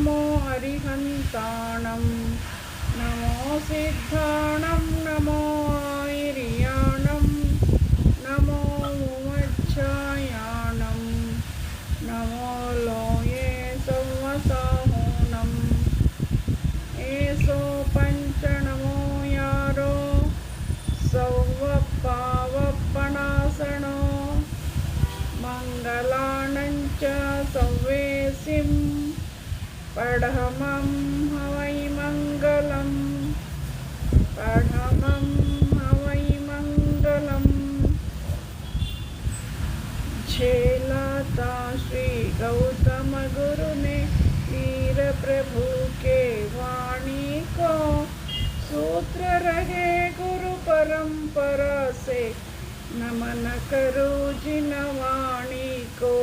नमो अरिहन्ताणं नमो सिद्धाणं नमो आयर्याणं नमो मुमच्छायाणं नमो लोये संवसाहूणम् एसो पंच नमो यारो सौवपावपणासनो मंगलानंच सव्वेसिं पढमं हवै मंगलम् पढमं हवै मंगलम् झेलाता श्री गौतम गुरु ने वीर प्रभु के वाणी को सूत्र रहे गुरु परंपरा से नमन करो जिन वाणी को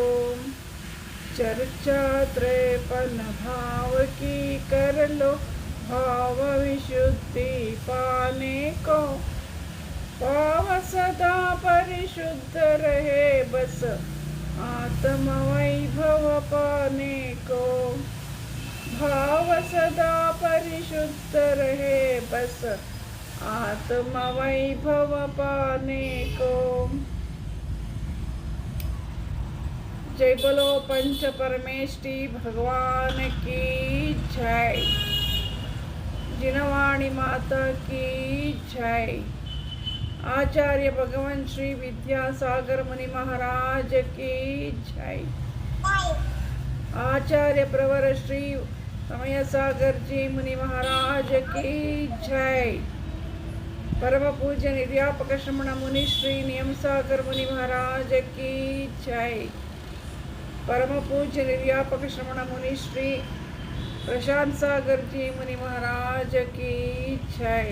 चर्चा त्रेपन भाव की कर लो भाव विशुद्धि पाने को भाव सदा परिशुद्ध रहे बस आत्म वैभव पाने को भाव सदा परिशुद्ध रहे बस आत्म वैभव पाने को। जय बोलो पंच परमेष्टि भगवान की जय। जिनवाणी माता की जय। आचार्य भगवान श्री विद्यासागर मुनि महाराज की जय। आचार्य प्रवर श्री समय सागर जी मुनि महाराज की जय। परम पूज्य निर्यापक श्रमण मुनि श्री नियम सागर मुनि महाराज की जय। परम पूज्य निर्यापक श्रमण मुनि श्री प्रशांत सागर जी मुनि महाराज की जय।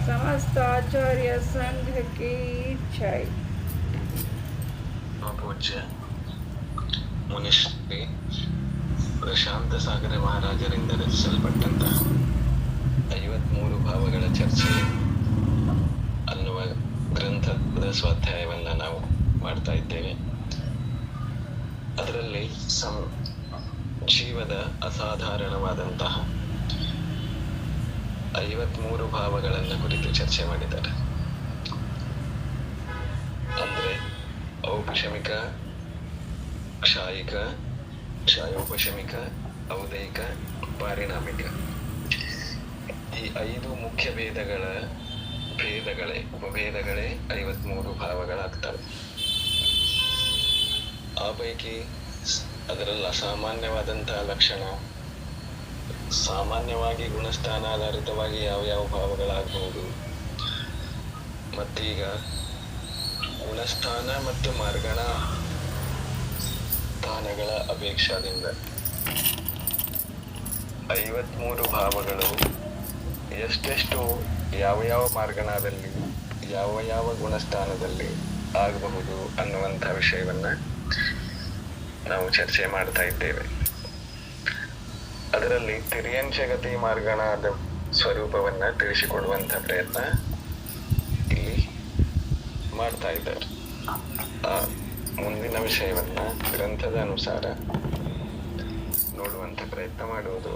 समस्त आचार्य संघ की जय। पूज्य ಮುನಿಶ್ರೀ ಪ್ರಶಾಂತ ಸಾಗರ ಮಹಾರಾಜರಿಂದ ರಚಿಸಲ್ಪಟ್ಟಂತಹ 53 ಭಾವಗಳ ಚರ್ಚೆ ಅನ್ನುವ ಗ್ರಂಥದ ಸ್ವಾಧ್ಯಾಯವನ್ನು ನಾವು ಮಾಡ್ತಾ ಇದ್ದೇವೆ. ಅದರಲ್ಲಿ ಜೀವದ ಅಸಾಧಾರಣವಾದಂತಹ 53 ಭಾವಗಳನ್ನು ಕುರಿತು ಚರ್ಚೆ ಮಾಡಿದ್ದಾರೆ. ಅಂದ್ರೆ ಔಪಶಮಿಕ, ಕ್ಷಾಯಿಕ, ಕ್ಷಾಯೋಪಶಮಿಕ, ಔದಯಿಕ, ಪಾರಿಣಾಮಿಕ ಈ 5 ಮುಖ್ಯ ಉಪಭೇದಗಳೇ 53 ಭಾವಗಳಾಗ್ತವೆ. ಆ ಪೈಕಿ ಅದರಲ್ಲಿ ಅಸಾಮಾನ್ಯವಾದಂತಹ ಲಕ್ಷಣ, ಸಾಮಾನ್ಯವಾಗಿ ಗುಣಸ್ಥಾನಾಧಾರಿತವಾಗಿ ಯಾವ ಭಾವಗಳಾಗಬಹುದು, ಮತ್ತೀಗ ಗುಣಸ್ಥಾನ ಮತ್ತು ಮಾರ್ಗಣ ಸ್ಥಾನಗಳ ಅಪೇಕ್ಷಾದಿಂದ 53 ಭಾವಗಳು ಎಷ್ಟೆಷ್ಟು ಯಾವ ಮಾರ್ಗಣದಲ್ಲಿ ಯಾವ ಗುಣಸ್ಥಾನದಲ್ಲಿ ಆಗಬಹುದು ಅನ್ನುವಂಥ ವಿಷಯವನ್ನ ನಾವು ಚರ್ಚೆ ಮಾಡ್ತಾ ಇದ್ದೇವೆ. ಅದರಲ್ಲಿ ತಿರ್ಯಂಚಗತಿ ಮಾರ್ಗಣದ ಸ್ವರೂಪವನ್ನ ತಿಳಿಸಿಕೊಡುವಂಥ ಪ್ರಯತ್ನ ಇಲ್ಲಿ ಮಾಡ್ತಾ ಇದ್ದಾರೆ. ಮುಂದಿನ ವಿಷಯವನ್ನ ಗ್ರಂಥದ ಅನುಸಾರ ನೋಡುವಂತ ಪ್ರಯತ್ನ ಮಾಡುವುದು.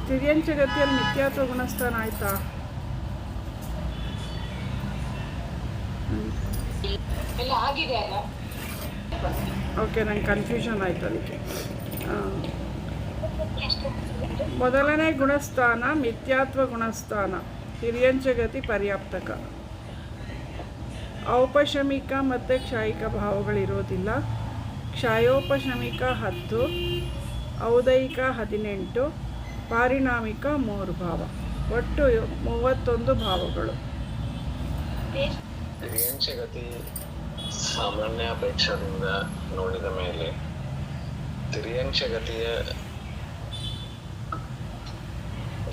ತಿರ್ಯಂಚಗತಿಯಲ್ಲಿ ಮಿಥ್ಯಾತ್ವ ಗುಣಸ್ಥಾನ ಆಯ್ತಾ? ಓಕೆ, ನಂಗೆ ಕನ್ಫ್ಯೂಷನ್ ಆಯ್ತು ಅದಕ್ಕೆ. ಮೊದಲನೇ ಗುಣಸ್ಥಾನ ಮಿಥ್ಯಾತ್ವ ಗುಣಸ್ಥಾನ, ತಿರ್ಯಂಚಗತಿ ಪರ್ಯಾಪ್ತಕ. ಔಪಶಮಿಕ ಮತ್ತು ಕ್ಷಾಯಿಕ ಭಾವಗಳಿರೋದಿಲ್ಲ. ಕ್ಷಾಯೋಪಶಮಿಕ 10, ಔದಯಿಕ 18, ಪಾರಿಣಾಮಿಕ 3 ಭಾವ, ಒಟ್ಟು 31 ಭಾವಗಳು. ತಿರ್ಯಂಚಗತಿ ಸಾಮಾನ್ಯ ಅಪೇಕ್ಷದಿಂದ ನೋಡಿದ ಮೇಲೆ ತಿರ್ಯಂಚಗತಿಯ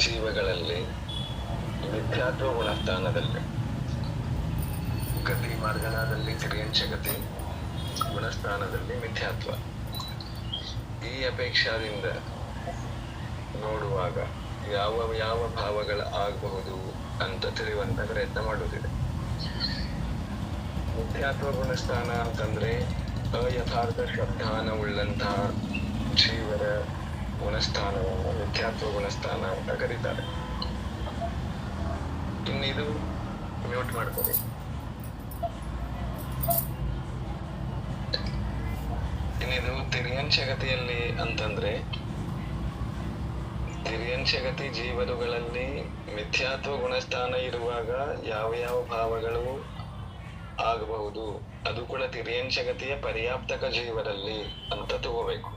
ಜೀವಗಳಲ್ಲಿ ಮಿಥ್ಯಾತ್ವ ಗುಣಸ್ಥಾನದಲ್ಲಿ, ಗತಿ ಮಾರ್ಗಣದಲ್ಲಿ ತಿರ್ಯಂಚಗತಿ, ಗುಣಸ್ಥಾನದಲ್ಲಿ ಮಿಥ್ಯಾತ್ವ. ಈ ಅಪೇಕ್ಷಾದಿಂದ ನೋಡುವಾಗ ಯಾವ ಭಾವಗಳು ಆಗಬಹುದು ಅಂತ ತಿಳಿಯುವಂತ ಪ್ರಯತ್ನ ಮಾಡುತ್ತಿದೆ. ಮಿಥ್ಯಾತ್ವ ಗುಣಸ್ಥಾನ ಅಂತಂದ್ರೆ ಅಯಥಾರ್ಥ ಶ್ರದ್ಧಾನವುಳ್ಳಂತಹ ಜೀವರ ಗುಣಸ್ಥಾನವನ್ನು ಮಿಥ್ಯಾತ್ವ ಗುಣಸ್ಥಾನ ಅಂತ ಕರೀತಾರೆ. ಇನ್ನಿದು ಮ್ಯೂಟ್ ಮಾಡ್ಕೊಳ್ಳಿ. ಇನ್ನಿದು ತಿರ್ಯಂಚಗತಿಯಲ್ಲಿ ಅಂತಂದ್ರೆ ತಿರ್ಯಂಚಗತಿ ಜೀವರುಗಳಲ್ಲಿ ಮಿಥ್ಯಾತ್ವ ಗುಣಸ್ಥಾನ ಇರುವಾಗ ಯಾವ ಯಾವ ಭಾವಗಳು ಆಗಬಹುದು, ಅದು ಕೂಡ ತಿರ್ಯಂಚಗತಿಯ ಪರ್ಯಾಪ್ತಕ ಜೀವರಲ್ಲಿ ಅಂತ ತಗೋಬೇಕು.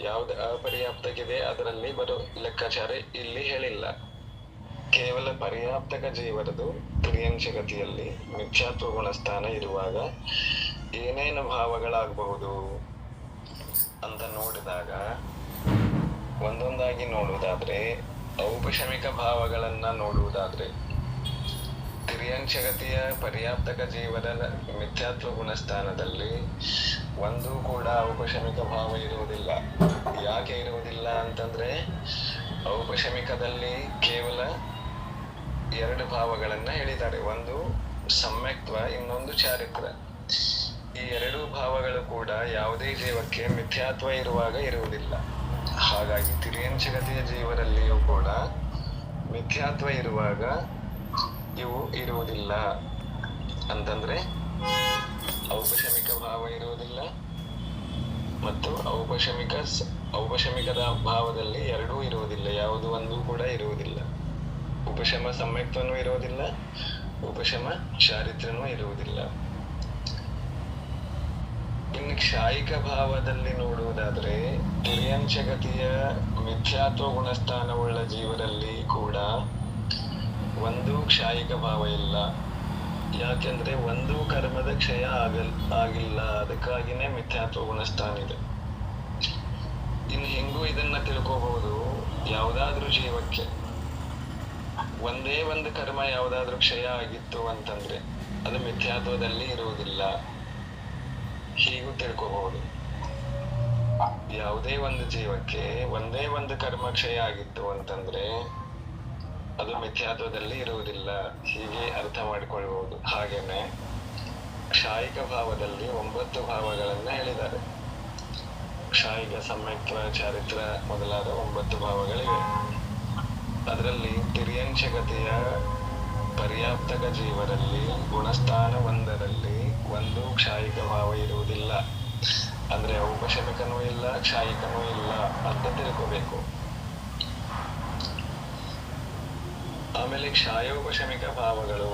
ಯಾವ್ದು ಅಪರ್ಯಾಪ್ತಕ್ಕಿದೆ ಅದರಲ್ಲಿ ಬರೋ ಲೆಕ್ಕಾಚಾರ ಇಲ್ಲಿ ಹೇಳಿಲ್ಲ. ಕೇವಲ ಪರ್ಯಾಪ್ತಕ ಜೀವರದು ತಿರ್ಯಂಚಗತಿಯಲ್ಲಿ ಮಿಥ್ಯಾತ್ವ ಗುಣಸ್ಥಾನ ಇರುವಾಗ ಏನೇನು ಭಾವಗಳಾಗಬಹುದು ಅಂತ ನೋಡಿದಾಗ ಒಂದೊಂದಾಗಿ ನೋಡುವುದಾದ್ರೆ, ಔಪಶಮಿಕ ಭಾವಗಳನ್ನ ನೋಡುವುದಾದ್ರೆ ತಿರ್ಯಂಚಗತಿಯ ಪರ್ಯಾಪ್ತಕ ಜೀವದ ಮಿಥ್ಯಾತ್ವ ಗುಣಸ್ಥಾನದಲ್ಲಿ ಒಂದು ಕೂಡ ಔಪಶಮಿಕ ಭಾವ ಇರುವುದಿಲ್ಲ. ಯಾಕೆ ಇರುವುದಿಲ್ಲ ಅಂತಂದ್ರೆ ಔಪಶಮಿಕದಲ್ಲಿ ಕೇವಲ ಎರಡು ಭಾವಗಳನ್ನ ಹೇಳಿದ್ದಾರೆ, ಒಂದು ಸಮ್ಯಕ್ತ್ವ, ಇನ್ನೊಂದು ಚಾರಿತ್ರ. ಈ ಎರಡೂ ಭಾವಗಳು ಕೂಡ ಯಾವುದೇ ಜೀವಕ್ಕೆ ಮಿಥ್ಯಾತ್ವ ಇರುವಾಗ ಇರುವುದಿಲ್ಲ. ಹಾಗಾಗಿ ತಿರ್ಯಂಚಗತಿಯ ಜೀವರಲ್ಲಿಯೂ ಕೂಡ ಮಿಥ್ಯಾತ್ವ ಇರುವಾಗ ಇವು ಇರುವುದಿಲ್ಲ. ಅಂತಂದ್ರೆ ಔಪಶಮಿಕ ಭಾವ ಇರುವುದಿಲ್ಲ ಮತ್ತು ಔಪಶಮಿಕದ ಭಾವದಲ್ಲಿ ಎರಡೂ ಇರುವುದಿಲ್ಲ, ಯಾವುದು ಒಂದು ಕೂಡ ಇರುವುದಿಲ್ಲ. ಉಪಶಮ ಸಮ್ಯಕ್ತ್ವನೂ ಇರುವುದಿಲ್ಲ, ಉಪಶಮ ಚಾರಿತ್ರನೂ ಇರುವುದಿಲ್ಲ. ಇನ್ನು ಕ್ಷಾಯಿಕ ಭಾವದಲ್ಲಿ ನೋಡುವುದಾದ್ರೆ ತಿರ್ಯಂಚಗತಿಯ ಮಿಥ್ಯಾತ್ವ ಗುಣಸ್ಥಾನವುಳ್ಳ ಜೀವರಲ್ಲಿ ಕೂಡ ಒಂದು ಕ್ಷಾಯಿಕ ಭಾವ ಇಲ್ಲ. ಯಾಕೆಂದ್ರೆ ಒಂದು ಕರ್ಮದ ಕ್ಷಯ ಆಗಿಲ್ಲ, ಅದಕ್ಕಾಗಿನೇ ಮಿಥ್ಯಾತ್ವ ಗುಣಸ್ಥಾನ ಇದೆ. ಇನ್ನು ಹೆಂಗೂ ಇದನ್ನ ತಿಳ್ಕೋಬಹುದು, ಯಾವುದಾದ್ರೂ ಜೀವಕ್ಕೆ ಒಂದೇ ಒಂದು ಕರ್ಮ ಯಾವುದಾದ್ರೂ ಕ್ಷಯ ಆಗಿತ್ತು ಅಂತಂದ್ರೆ ಅದು ಮಿಥ್ಯಾತ್ವದಲ್ಲಿ ಇರುವುದಿಲ್ಲ, ಹೀಗೂ ತಿಳ್ಕೋಬಹುದು. ಯಾವುದೇ ಒಂದು ಜೀವಕ್ಕೆ ಒಂದೇ ಒಂದು ಕರ್ಮ ಕ್ಷಯ ಆಗಿತ್ತು ಅಂತಂದ್ರೆ ಅದು ಮಿಥ್ಯಾತ್ವದಲ್ಲಿ ಇರುವುದಿಲ್ಲ, ಹೀಗೆ ಅರ್ಥ ಮಾಡಿಕೊಳ್ಳಬಹುದು. ಹಾಗೇನೆ ಕ್ಷಾಯಿಕ ಭಾವದಲ್ಲಿ 9 ಭಾವಗಳನ್ನ ಹೇಳಿದ್ದಾರೆ. ಕ್ಷಾಯಿಕ, ಸಮ್ಯಕ್ತ್ವ, ಚಾರಿತ್ರ ಮೊದಲಾದ 9 ಭಾವಗಳಿವೆ. ಅದರಲ್ಲಿ ತಿರ್ಯಂಚಗತಿಯ ಪರ್ಯಾಪ್ತಕ ಜೀವರಲ್ಲಿ ಗುಣಸ್ಥಾನ ಒಂದರಲ್ಲಿ ಒಂದು ಕ್ಷಾಯಿಕ ಭಾವ ಇರುವುದಿಲ್ಲ. ಅಂದ್ರೆ ಔಪಶಮಿಕನೂ ಇಲ್ಲ, ಕ್ಷಾಯಿಕನೂ ಇಲ್ಲ ಅಂತ ತಿಳ್ಕೋಬೇಕು. ಆಮೇಲೆ ಕ್ಷಾಯೋಪಶಮಿಕ ಭಾವಗಳು,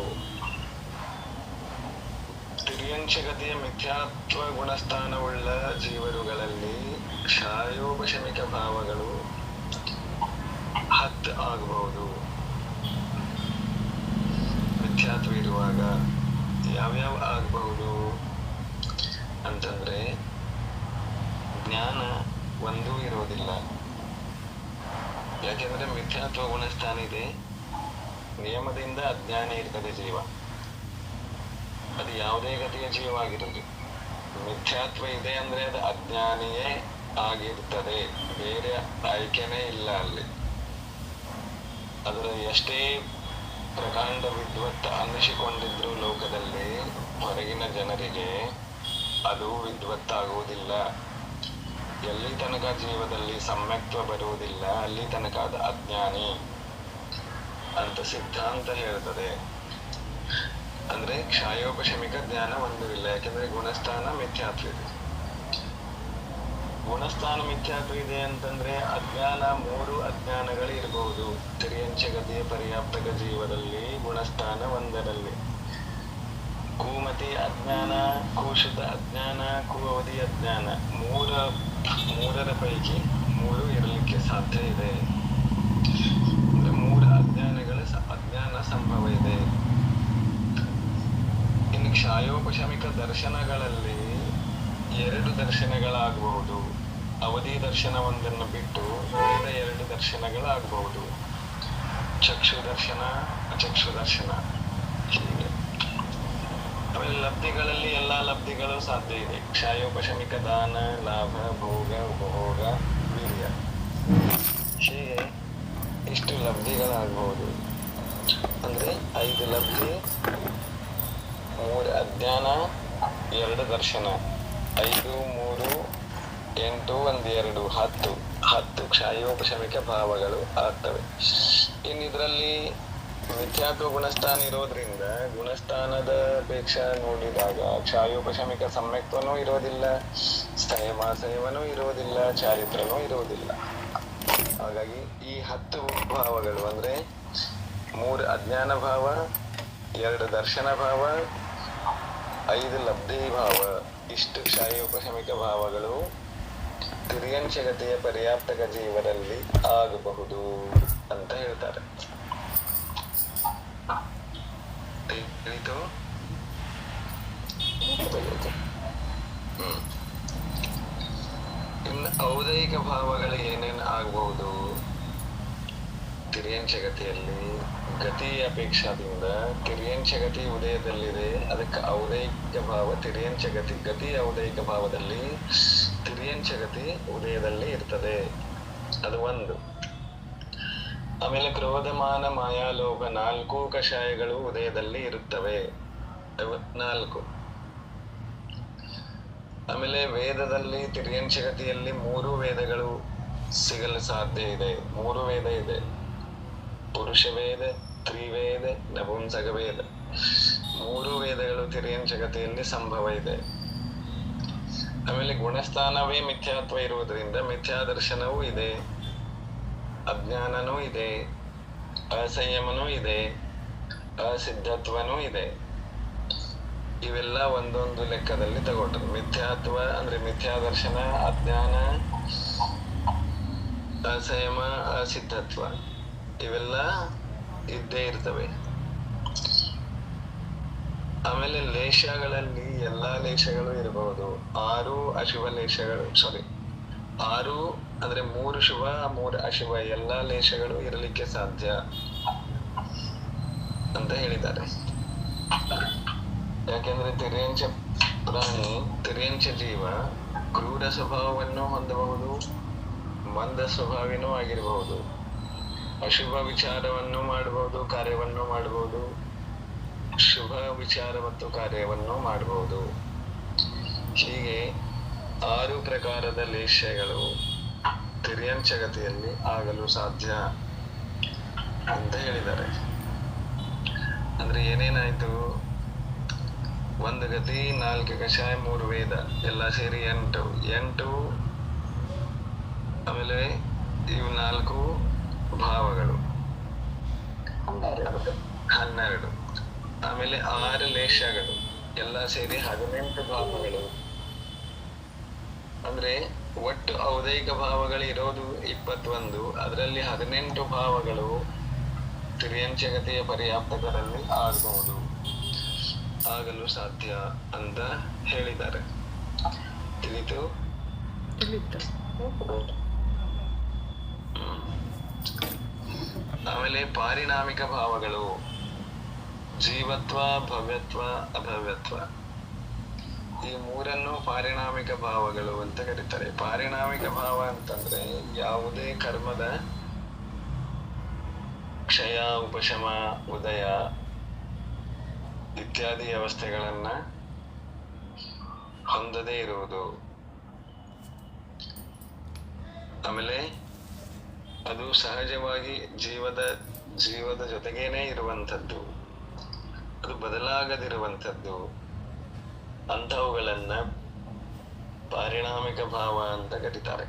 ತಿರ್ಯಂಚಗತಿಯ ಮಿಥ್ಯಾತ್ವ ಗುಣಸ್ಥಾನವುಳ್ಳ ಜೀವರುಗಳಲ್ಲಿ ಕ್ಷಾಯೋಪಶಮಿಕ ಭಾವಗಳು 10 ಆಗಬಹುದು. ಮಿಥ್ಯಾತ್ವ ಇರುವಾಗ ಯಾವ್ಯಾವ ಆಗಬಹುದು ಅಂತಂದ್ರೆ ಜ್ಞಾನ ಒಂದೂ ಇರೋದಿಲ್ಲ. ಯಾಕೆಂದ್ರೆ ಮಿಥ್ಯಾತ್ವ ಗುಣಸ್ಥಾನ ಇದೆ, ನಿಯಮದಿಂದ ಅಜ್ಞಾನಿ ಇರ್ತದೆ ಜೀವ. ಅದು ಯಾವುದೇ ಗತಿಯ ಜೀವ ಆಗಿರುವುದು. ಮಿಥ್ಯಾತ್ವ ಇದೆ ಅಂದ್ರೆ ಅದು ಅಜ್ಞಾನಿಯೇ ಆಗಿರ್ತದೆ, ಬೇರೆ ಆಯ್ಕೆನೇ ಇಲ್ಲ ಅಲ್ಲಿ. ಅದರ ಎಷ್ಟೇ ಪ್ರಕಾಂಡ ವಿದ್ವತ್ ಅನ್ನಿಸಿಕೊಂಡಿದ್ರು ಲೋಕದಲ್ಲಿ ಹೊರಗಿನ ಜನರಿಗೆ ಅದು ವಿದ್ವತ್ತಾಗುವುದಿಲ್ಲ. ಎಲ್ಲಿ ತನಕ ಜೀವದಲ್ಲಿ ಸಮ್ಯಕ್ತ್ವ ಬರುವುದಿಲ್ಲ ಅಲ್ಲಿ ತನಕ ಅದು ಅಜ್ಞಾನಿ ಅಂತ ಸಿದ್ಧಾಂತ ಹೇಳ್ತದೆ. ಅಂದ್ರೆ ಕ್ಷಾಯೋಪಶಮಿಕ ಜ್ಞಾನ ಒಂದು ಇಲ್ಲ, ಯಾಕೆಂದ್ರೆ ಗುಣಸ್ಥಾನ ಮಿಥ್ಯಾತ್ವ ಇದೆ. ಗುಣಸ್ಥಾನ ಮಿಥ್ಯಾತ್ವ ಇದೆ ಅಂತಂದ್ರೆ ಅಜ್ಞಾನ 3 ಅಜ್ಞಾನಗಳು ಇರಬಹುದು. ತಿರ್ಯಂಚಗತಿಯ ಪರ್ಯಾಪ್ತಕ ಜೀವದಲ್ಲಿ ಗುಣಸ್ಥಾನ ಒಂದರಲ್ಲಿ ಕೂಮತಿ ಅಜ್ಞಾನ, ಕೂಶುತ ಅಜ್ಞಾನ, ಕುವದಿ ಅಜ್ಞಾನ, ಮೂರರ ಪೈಕಿ 3 ಇರಲಿಕ್ಕೆ ಸಾಧ್ಯ ಇದೆ. 3 ಅಜ್ಞಾನ ಸಂಭವ ಇದೆ. ಇನ್ನು ಕ್ಷಾಯೋಪಶಮಿಕ ದರ್ಶನಗಳಲ್ಲಿ 2 ದರ್ಶನಗಳಾಗಬಹುದು. ಅವಧಿ ದರ್ಶನ ಒಂದನ್ನು ಬಿಟ್ಟು ಉಳಿದ 2 ದರ್ಶನಗಳಾಗಬಹುದು. ಚಕ್ಷು ದರ್ಶನ, ಅಚಕ್ಷು ದರ್ಶನ, ಹೀಗೆ. ಆಮೇಲೆ ಲಬ್ಧಿಗಳಲ್ಲಿ ಎಲ್ಲಾ ಲಬ್ಧಿಗಳು ಸಾಧ್ಯ ಇದೆ. ಕ್ಷಾಯೋಪಶಮಿಕ ದಾನ, ಲಾಭ, ಭೋಗ, ಉಪಭೋಗ, ವೀರ್ಯ, ಹೀಗೆ ಇಷ್ಟು ಲಬ್ಧಿಗಳಾಗಬಹುದು. ಅಂದ್ರೆ 5 ಲಬ್ಧಿ, 3 ಅಜ್ಞಾನ, 2 ದರ್ಶನ. 5, 3, 8, 1, 2, 10 ಕ್ಷಾಯೋಪಶಮಿಕ ಭಾವಗಳು ಆಗ್ತವೆ. ಇನ್ನಿದ್ರಲ್ಲಿ ಮಿಥ್ಯಾತ್ವ ಗುಣಸ್ಥಾನ ಇರೋದ್ರಿಂದ ಗುಣಸ್ಥಾನದ ಅಪೇಕ್ಷೆ ನೋಡಿದಾಗ ಕ್ಷಾಯೋಪಶಮಿಕ ಸಮ್ಯಕ್ತ್ವನೂ ಇರೋದಿಲ್ಲ, ಸಂಯಮನೂ ಇರೋದಿಲ್ಲ, ಚಾರಿತ್ರನೂ ಇರೋದಿಲ್ಲ. ಹಾಗಾಗಿ ಈ 10 ಭಾವಗಳು ಅಂದ್ರೆ 3 ಅಜ್ಞಾನ ಭಾವ, 2 ದರ್ಶನ ಭಾವ, 5 ಲಬ್ಧಿ ಭಾವ, ಇಷ್ಟು ಕ್ಷಾಯೋಪಶಮಿಕ ಭಾವಗಳು ತಿರ್ಯಂಚಗತಿಯ ಪರ್ಯಾಪ್ತಕ ಜೀವರಲ್ಲಿ ಆಗಬಹುದು ಅಂತ ಹೇಳ್ತಾರೆ. ತಿಳಿತು? ಇನ್ನು ಔದೈಕ ಭಾವಗಳು ಏನೇನು ಆಗಬಹುದು ತಿರ್ಯಂಚಗತಿಯಲ್ಲಿ? ಗತಿ ಅಪೇಕ್ಷಾದಿಂದ ತಿರ್ಯಂಚಗತಿ ಉದಯದಲ್ಲಿದೆ, ಅದಕ್ಕೆ ಔದೈಕ ಭಾವ ತಿರ್ಯಂಚಗತಿ. ಗತಿ ಔದೈಕ ಭಾವದಲ್ಲಿ ತಿರ್ಯಂಚಗತಿ ಉದಯದಲ್ಲಿ ಇರ್ತದೆ, ಅದು ಒಂದು. ಆಮೇಲೆ ಕ್ರೋಧಮಾನ ಮಾಯಾಲೋಭ 4 ಕಷಾಯಗಳು ಉದಯದಲ್ಲಿ ಇರುತ್ತವೆ, 4. ಆಮೇಲೆ ವೇದದಲ್ಲಿ ತಿರ್ಯಂಚಗತಿಯಲ್ಲಿ 3 ವೇದಗಳು ಸಿಗಲು ಸಾಧ್ಯ ಇದೆ. 3 ವೇದ ಇದೆ: ಪುರುಷ ವೇದ, ತ್ರಿವೇದ, ನಪುಂಸಕ ವೇದ. 3 ವೇದಗಳು ತಿರ್ಯಂಚಗತಿಯಲ್ಲಿ ಸಂಭವ ಇದೆ. ಆಮೇಲೆ ಗುಣಸ್ಥಾನವೇ ಮಿಥ್ಯಾತ್ವ ಇರುವುದರಿಂದ ಮಿಥ್ಯಾದರ್ಶನವೂ ಇದೆ, ಅಜ್ಞಾನನೂ ಇದೆ, ಅಸಂಯಮನೂ ಇದೆ, ಅಸಿದ್ಧತ್ವನೂ ಇದೆ. ಇವೆಲ್ಲ ಒಂದೊಂದು ಲೆಕ್ಕದಲ್ಲಿ ತಗೊಂಡ್ರು. ಮಿಥ್ಯಾತ್ವ ಅಂದ್ರೆ ಮಿಥ್ಯಾದರ್ಶನ, ಅಜ್ಞಾನ, ಅಸಂಯಮ, ಅಸಿದ್ಧತ್ವ ಇವೆಲ್ಲ ಇದ್ದೇ ಇರ್ತವೆ. ಆಮೇಲೆ ಲೇಷಗಳಲ್ಲಿ ಎಲ್ಲಾ ಲೇಷಗಳು ಇರಬಹುದು. 6 ಅಶುಭ ಲೇಷಗಳು, 6 ಅಂದ್ರೆ 3 ಶುಭ 3 ಅಶುಭ ಎಲ್ಲಾ ಲೇಷಗಳು ಇರಲಿಕ್ಕೆ ಸಾಧ್ಯ ಅಂತ ಹೇಳಿದ್ದಾರೆ. ಯಾಕೆಂದ್ರೆ ತಿರ್ಯಂಚ ಪ್ರಾಣಿ, ತಿರ್ಯಂಚ ಜೀವ ಕ್ರೂರ ಸ್ವಭಾವವನ್ನು ಹೊಂದಬಹುದು, ಮಂದ ಸ್ವಭಾವಿನೂ ಆಗಿರಬಹುದು, ಅಶುಭ ವಿಚಾರವನ್ನು ಮಾಡಬಹುದು, ಕಾರ್ಯವನ್ನು ಮಾಡಬಹುದು, ಶುಭ ವಿಚಾರ ಮತ್ತು ಕಾರ್ಯವನ್ನು ಮಾಡಬಹುದು. ಹೀಗೆ 6 ಪ್ರಕಾರದ ಲೇಷಗಳು ತಿರ್ಯಂಚಗತಿಯಲ್ಲಿ ಆಗಲು ಸಾಧ್ಯ ಅಂತ ಹೇಳಿದ್ದಾರೆ. ಅಂದ್ರೆ ಏನೇನಾಯ್ತು? 1 ಗತಿ, 4 ಕಷಾಯ, 3 ವೇದ ಎಲ್ಲ ಸೇರಿ 8. ಆಮೇಲೆ ಇವು 4 ಭಾವಗಳು 12. ಆಮೇಲೆ 6 ಲೇಷಗಳು ಎಲ್ಲ ಸೇರಿ 18 ಭಾವಗಳು. ಅಂದ್ರೆ ಒಟ್ಟು ಔದೈಕ ಭಾವಗಳು ಇರೋದು 21, ಅದರಲ್ಲಿ 18 ಭಾವಗಳು ತಿರ್ಯಂಚಗತಿಯ ಪರ್ಯಾಪ್ತಕರಲ್ಲಿ ಆಗಲು ಸಾಧ್ಯ ಅಂತ ಹೇಳಿದ್ದಾರೆ. ತಿಳಿತು? ಆಮೇಲೆ ಪಾರಿಣಾಮಿಕ ಭಾವಗಳು ಜೀವತ್ವ, ಭವ್ಯತ್ವ, ಅಭವ್ಯತ್ವ. ಈ 3 ಪಾರಿಣಾಮಿಕ ಭಾವಗಳು ಅಂತ ಕರೀತಾರೆ. ಪಾರಿಣಾಮಿಕ ಭಾವ ಅಂತಂದ್ರೆ ಯಾವುದೇ ಕರ್ಮದ ಕ್ಷಯ, ಉಪಶಮ, ಉದಯ ಇತ್ಯಾದಿ ಅವಸ್ಥೆಗಳನ್ನ ಹೊಂದದೇ ಇರುವುದು. ಆಮೇಲೆ ಅದು ಸಹಜವಾಗಿ ಜೀವದ ಜೊತೆಗೇನೆ ಇರುವಂಥದ್ದು, ಅದು ಬದಲಾಗದಿರುವಂಥದ್ದು. ಅಂಥವುಗಳನ್ನ ಪಾರಿಣಾಮಿಕ ಭಾವ ಅಂತ ಕರೀತಾರೆ.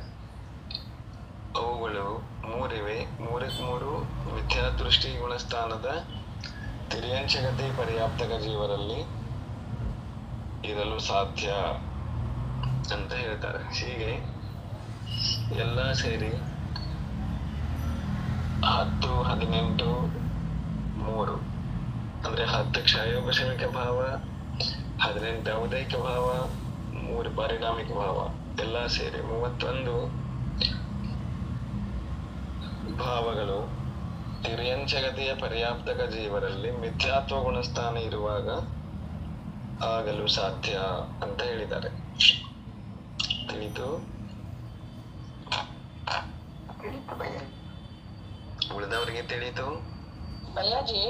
ಅವುಗಳು 3 ಇವೆ. 3 ಮಿಥ್ಯಾದೃಷ್ಟಿ ಗುಣಸ್ಥಾನದ ತಿರ್ಯಂಚಗತಿ ಪರ್ಯಾಪ್ತಕ ಜೀವರಲ್ಲಿ ಇರಲು ಸಾಧ್ಯ ಅಂತ ಹೇಳ್ತಾರೆ. ಹೀಗೆ ಎಲ್ಲ ಸೇರಿ 10, 18, 3 ಅಂದ್ರೆ 10 ಕ್ಷಯೋಪಶಮಿಕ ಭಾವ, 18 ಔದೈಕ ಭಾವ, 3 ಪಾರಿಣಾಮಿಕ ಭಾವ ಎಲ್ಲ ಸೇರಿ 31 ಭಾವಗಳು ತಿರ್ಯಂಚಗತಿಯ ಪರ್ಯಾಪ್ತಕ ಜೀವರಲ್ಲಿ ಮಿಥ್ಯಾತ್ವ ಗುಣಸ್ಥಾನ ಇರುವಾಗ ಆಗಲು ಸಾಧ್ಯ ಅಂತ ಹೇಳಿದ್ದಾರೆ. ತಿಳಿತು? ಉಳಿದವರಿಗೆ ತಿಳಿತು? ಭಯ್ಯಾಜಿ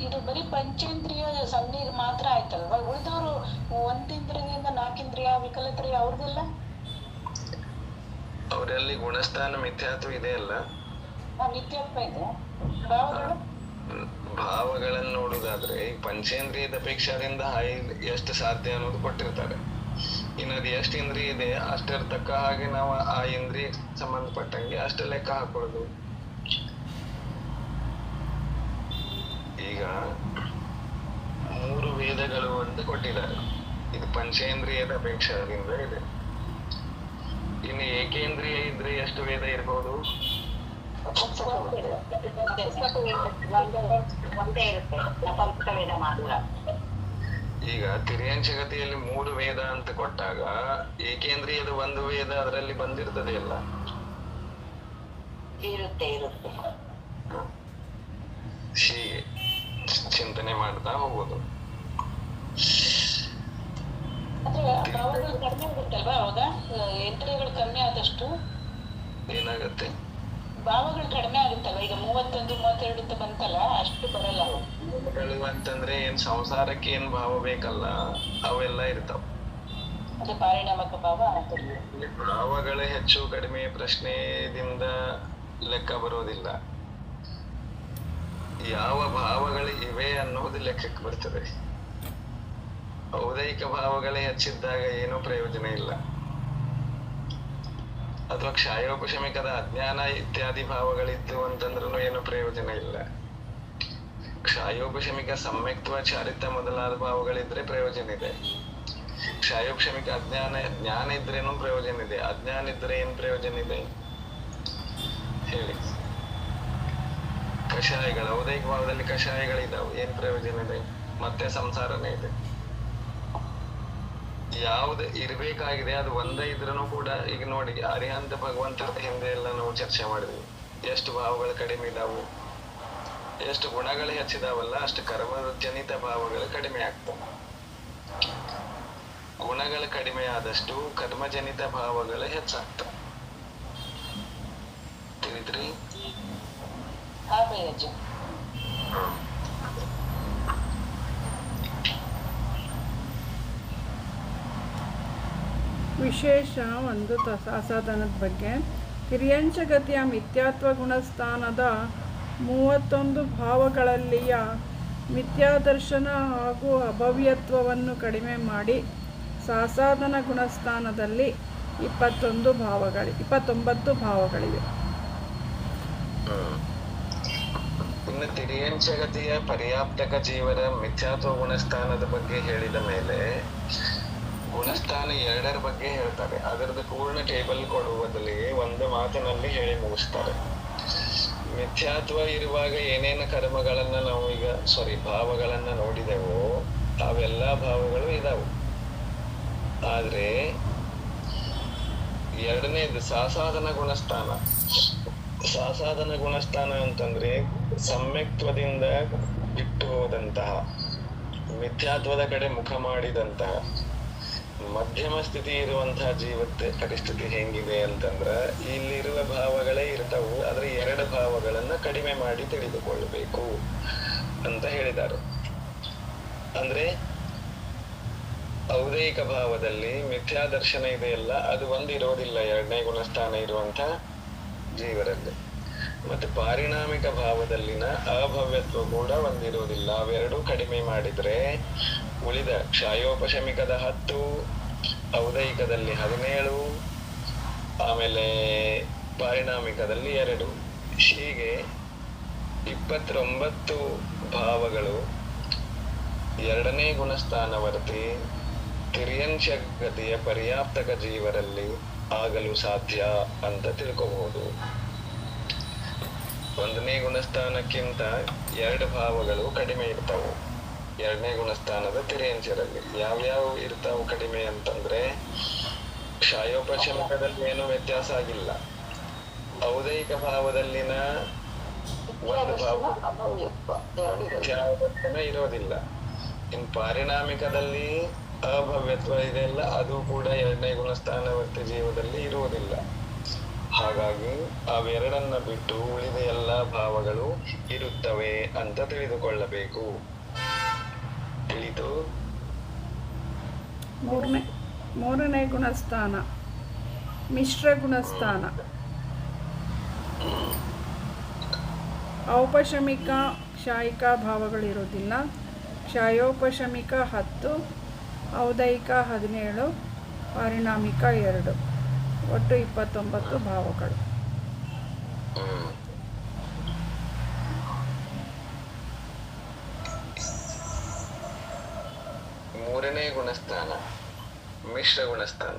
ಇದು ಬರೀ ಪಂಚೇಂದ್ರಿಯ ಸನ್ನಿಗೆ ಮಾತ್ರ ಆಯ್ತಲ್ವಾ? ಉಳಿದವರು ಒಂದಿಂದ್ರಿಯದಿಂದ ನಾಲ್ಕೇಂದ್ರಿಯ ವಿಕಲತ್ರಿಯ ಅವ್ರದೆಲ್ಲ ಅವರಲ್ಲಿ ಗುಣಸ್ಥಾನ ಮಿಥ್ಯಾತ್ವ ಇದೆ ಅಲ್ಲ, ಮಿಥ್ಯಾತ್ವ ಇದೆ. ಭಾವಗಳು ಭಾವಗಳನ್ನು ನೋಡುದಾದ್ರೆ ಈ ಪಂಚೇಂದ್ರಿಯದ ಅಪೇಕ್ಷದಿಂದ ಎಷ್ಟು ಸಾಧ್ಯ ಅನ್ನೋದು ಕೊಟ್ಟಿರ್ತಾರೆ. ಇನ್ನು ಅದು ಎಷ್ಟು ಇಂದ್ರಿಯ ಇದೆ ಅಷ್ಟರ ತಕ್ಕ ಹಾಗೆ ನಾವು ಆ ಇಂದ್ರಿಯ ಸಂಬಂಧಪಟ್ಟಂಗೆ ಅಷ್ಟು ಲೆಕ್ಕ ಹಾಕೊಳ್ಳೋದು. ಈಗ 3 ವೇದಗಳು ಅಂತ ಕೊಟ್ಟಿದ್ದಾರೆ, ಇದು ಪಂಚೇಂದ್ರಿಯದ ಅಪೇಕ್ಷದಿಂದ ಇದೆ. ಇನ್ನು ಏಕೇಂದ್ರಿಯ ಇದ್ರೆ ಎಷ್ಟು ವೇದ ಇರ್ಬೋದು? ಈಗ ತಿರ್ಯಂಚಗತಿಯಲ್ಲಿ 3 ವೇದ ಅಂತ ಕೊಟ್ಟಾಗ ಏಕೇಂದ್ರಿಯದ 1 ವೇದ ಅದರಲ್ಲಿ ಬಂದಿರ್ತದೆ ಅಲ್ಲ? ಹೀಗೆ ಚಿಂತನೆ ಮಾಡ್ತಾ ಹೋಗೋದು. ಭಾವಗಳು ಕಡಿಮೆ ಆಗುತ್ತಲ್ವಾ ಅವಾಗ? ಇಂದ್ರಿಯಗಳು ಕಡಿಮೆ ಆದಷ್ಟು ಏನಾಗತ್ತೆ? ಭಾವಗಳು ಕಡಿಮೆ ಆಗುತ್ತಲ್ವ? ಈಗ 31, 32 ಅಂತ ಬಂತಲ್ಲ, ಅಷ್ಟು ಬರಲ್ಲ. ಅಂತಂದ್ರೆ ಏನ್ ಸಂಸಾರಕ್ಕೆ ಏನ್ ಭಾವ ಬೇಕಲ್ಲ ಅವೆಲ್ಲ ಇರ್ತಾವ. ಅದು ಪಾರಿಣಾಮಕ ಭಾವ. ಭಾವಗಳ ಹೆಚ್ಚು ಕಡಿಮೆ ಪ್ರಶ್ನೆದಿಂದ ಲೆಕ್ಕ ಬರೋದಿಲ್ಲ. ಯಾವ ಭಾವಗಳು ಇವೆ ಅನ್ನೋದು ಲೆಕ್ಕಕ್ಕೆ ಬರ್ತದೆ. ಔದೈಕ ಭಾವಗಳೇ ಹೆಚ್ಚಿದ್ದಾಗ ಏನೂ ಪ್ರಯೋಜನ ಇಲ್ಲ. ಅಥವಾ ಕ್ಷಯೋಪಶಮಿಕದ ಅಜ್ಞಾನ ಇತ್ಯಾದಿ ಭಾವಗಳಿದ್ದು ಅಂತಂದ್ರೂ ಏನು ಪ್ರಯೋಜನ ಇಲ್ಲ. ಕ್ಷಯೋಪಶಮಿಕ ಸಮ್ಯಕ್ತ್ವ ಚಾರಿತ್ಯ ಮೊದಲಾದ ಭಾವಗಳಿದ್ರೆ ಪ್ರಯೋಜನ ಇದೆ. ಕ್ಷಯೋಪಶಮಿಕ ಜ್ಞಾನ ಇದ್ರೇನು ಪ್ರಯೋಜನ ಇದೆ. ಅಜ್ಞಾನ ಇದ್ರೆ ಏನ್ ಪ್ರಯೋಜನ ಇದೆ ಹೇಳಿ? ಕಷಾಯಗಳು ಔದೈಕ ಭಾವದಲ್ಲಿ ಕಷಾಯಗಳಿದಾವೆ, ಏನ್ ಪ್ರಯೋಜನ ಇದೆ? ಮತ್ತೆ ಸಂಸಾರನೇ ಇದೆ. ಯಾವ್ದು ಇರ್ಬೇಕಾಗಿದೆ ಅದು ಒಂದೇ ಇದ್ರೂ ಕೂಡ, ಈಗ ನೋಡಿ ಅರಿಹಂತ ಭಗವಂತರ ಹಿಂದೆ ಎಲ್ಲ ನಾವು ಚರ್ಚೆ ಮಾಡಿದ್ವಿ. ಎಷ್ಟು ಭಾವಗಳು ಕಡಿಮೆ ಇದಾವು, ಎಷ್ಟು ಗುಣಗಳು ಹೆಚ್ಚಿದಾವಲ್ಲ ಅಷ್ಟು ಕರ್ಮ ಜನಿತ ಭಾವಗಳು ಕಡಿಮೆ ಆಗ್ತವೆ. ಗುಣಗಳು ಕಡಿಮೆ ಆದಷ್ಟು ಕರ್ಮಜನಿತ ಭಾವಗಳು ಹೆಚ್ಚಾಗ್ತವೆ. ತಿಳಿದ್ರಿ? ವಿಶೇಷ 1 ಅಸಾಧನದ ಬಗ್ಗೆ. ತಿರ್ಯಂಚಗತಿಯ ಮಿಥ್ಯಾತ್ವ ಗುಣಸ್ಥಾನದ 31 ಭಾವಗಳಲ್ಲಿಯ ಮಿಥ್ಯಾದರ್ಶನ ಹಾಗೂ ಅಭವ್ಯತ್ವವನ್ನು ಕಡಿಮೆ ಮಾಡಿ ಸಾಸಾಧನ ಗುಣಸ್ಥಾನದಲ್ಲಿ 29 ಭಾವಗಳಿವೆ. ಇನ್ನು ತಿರ್ಯಂಚಗತಿಯ ಪರ್ಯಾಪ್ತಕ ಜೀವನ ಮಿಥ್ಯಾತ್ವ ಗುಣಸ್ಥಾನದ ಬಗ್ಗೆ ಹೇಳಿದ ಮೇಲೆ ಗುಣಸ್ಥಾನ 2ರ ಬಗ್ಗೆ ಹೇಳ್ತಾರೆ. ಅದರದ್ದು ಪೂರ್ಣ ಟೇಬಲ್ ಕೊಡುವುದಲ್ಲಿ ಒಂದು ಮಾತಿನಲ್ಲಿ ಹೇಳಿ ಮುಗಿಸ್ತಾರೆ. ಮಿಥ್ಯಾತ್ವ ಇರುವಾಗ ಏನೇನು ಕರ್ಮಗಳನ್ನ ನಾವು ಈಗ ಭಾವಗಳನ್ನ ನೋಡಿದೆವೋ ಅವೆಲ್ಲಾ ಭಾವಗಳು ಇದಾವು. ಆದ್ರೆ 2ನೇದು ಸಾಸಾಧನ ಗುಣಸ್ಥಾನ. ಸಾಸಾಧನ ಗುಣಸ್ಥಾನ ಅಂತಂದ್ರೆ ಸಮ್ಯಕ್ತ್ವದಿಂದ ಬಿಟ್ಟು ಹೋದಂತಹ, ಮಿಥ್ಯಾತ್ವದ ಕಡೆ ಮುಖ ಮಾಡಿದಂತಹ ಮಧ್ಯಮ ಸ್ಥಿತಿ ಇರುವಂತಹ ಜೀವದ ಪರಿಸ್ಥಿತಿ ಹೆಂಗಿದೆ ಅಂತಂದ್ರ ಇಲ್ಲಿರುವ ಭಾವಗಳೇ ಇರ್ತಾವು, ಆದ್ರೆ 2 ಭಾವಗಳನ್ನ ಕಡಿಮೆ ಮಾಡಿ ತಿಳಿದುಕೊಳ್ಳಬೇಕು ಅಂತ ಹೇಳಿದ್ದಾರೆ. ಅಂದ್ರೆ ಔದೈಕ ಭಾವದಲ್ಲಿ ಮಿಥ್ಯಾದರ್ಶನ ಇದೆಯಲ್ಲ ಅದು ಒಂದು ಇರೋದಿಲ್ಲ 2ನೇ ಗುಣಸ್ಥಾನ ಇರುವಂತಹ ಜೀವರಲ್ಲಿ. ಮತ್ತೆ ಪಾರಿಣಾಮಿಕ ಭಾವದಲ್ಲಿನ ಅಭವ್ಯತ್ವ ಕೂಡ ಒಂದಿರುವುದಿಲ್ಲ. ಅವೆರಡೂ ಕಡಿಮೆ ಮಾಡಿದ್ರೆ ಉಳಿದ ಕ್ಷಯೋಪಶಮಿಕದ 10, ಔದೈಕದಲ್ಲಿ 17, ಆಮೇಲೆ ಪಾರಿಣಾಮಿಕದಲ್ಲಿ 2, ಹೀಗೆ 29 ಭಾವಗಳು 2ನೇ ಗುಣಸ್ಥಾನವರ್ತಿ ತಿರ್ಯಂಚಗತಿಯ ಪರ್ಯಾಪ್ತಕ ಜೀವರಲ್ಲಿ ಆಗಲು ಸಾಧ್ಯ ಅಂತ ತಿಳ್ಕೋಬಹುದು. 1ನೇ ಗುಣಸ್ಥಾನಕ್ಕಿಂತ 2 ಭಾವಗಳು ಕಡಿಮೆ ಇರ್ತಾವು 2ನೇ ಗುಣಸ್ಥಾನದ ತಿರ್ಯಂಚರಲ್ಲಿ. ಯಾವ್ಯಾವ ಇರ್ತಾವು ಕಡಿಮೆ ಅಂತಂದ್ರೆ ಕ್ಷಯೋಪಶಮಕದಲ್ಲಿ ಏನು ವ್ಯತ್ಯಾಸ ಆಗಿಲ್ಲ. ಔದೈಕ ಭಾವದಲ್ಲಿನ 1 ಭಾವ ಇರೋದಿಲ್ಲ. ಇನ್ ಪಾರಿಣಾಮಿಕದಲ್ಲಿ ಅಭವ್ಯತ್ವ ಇದೆಲ್ಲ ಅದು ಕೂಡ 2ನೇ ಗುಣಸ್ಥಾನವರ್ತಿ ಜೀವದಲ್ಲಿ ಇರುವುದಿಲ್ಲ. ಹಾಗಾಗಿ ಅವೆರಡನ್ನ ಬಿಟ್ಟು ಉಳಿದ ಎಲ್ಲ ಭಾವಗಳು ಇರುತ್ತವೆ ಅಂತ ತಿಳಿದುಕೊಳ್ಳಬೇಕು. ತಿಳಿತು? ಮೂರನೇ ಗುಣಸ್ಥಾನ ಮಿಶ್ರ ಗುಣಸ್ಥಾನ. ಔಪಶಮಿಕ ಕ್ಷಾಯಿಕ ಭಾವಗಳಿರೋದಿಲ್ಲ. ಕ್ಷಯೋಪಶಮಿಕ 10, ಔದಯಿಕ 17, ಪಾರಿಣಾಮಿಕ 2, ಒಟ್ಟು 29 ಭಾವಗಳು. ಮೂರನೇ ಗುಣಸ್ಥಾನ ಮಿಶ್ರ ಗುಣಸ್ಥಾನ.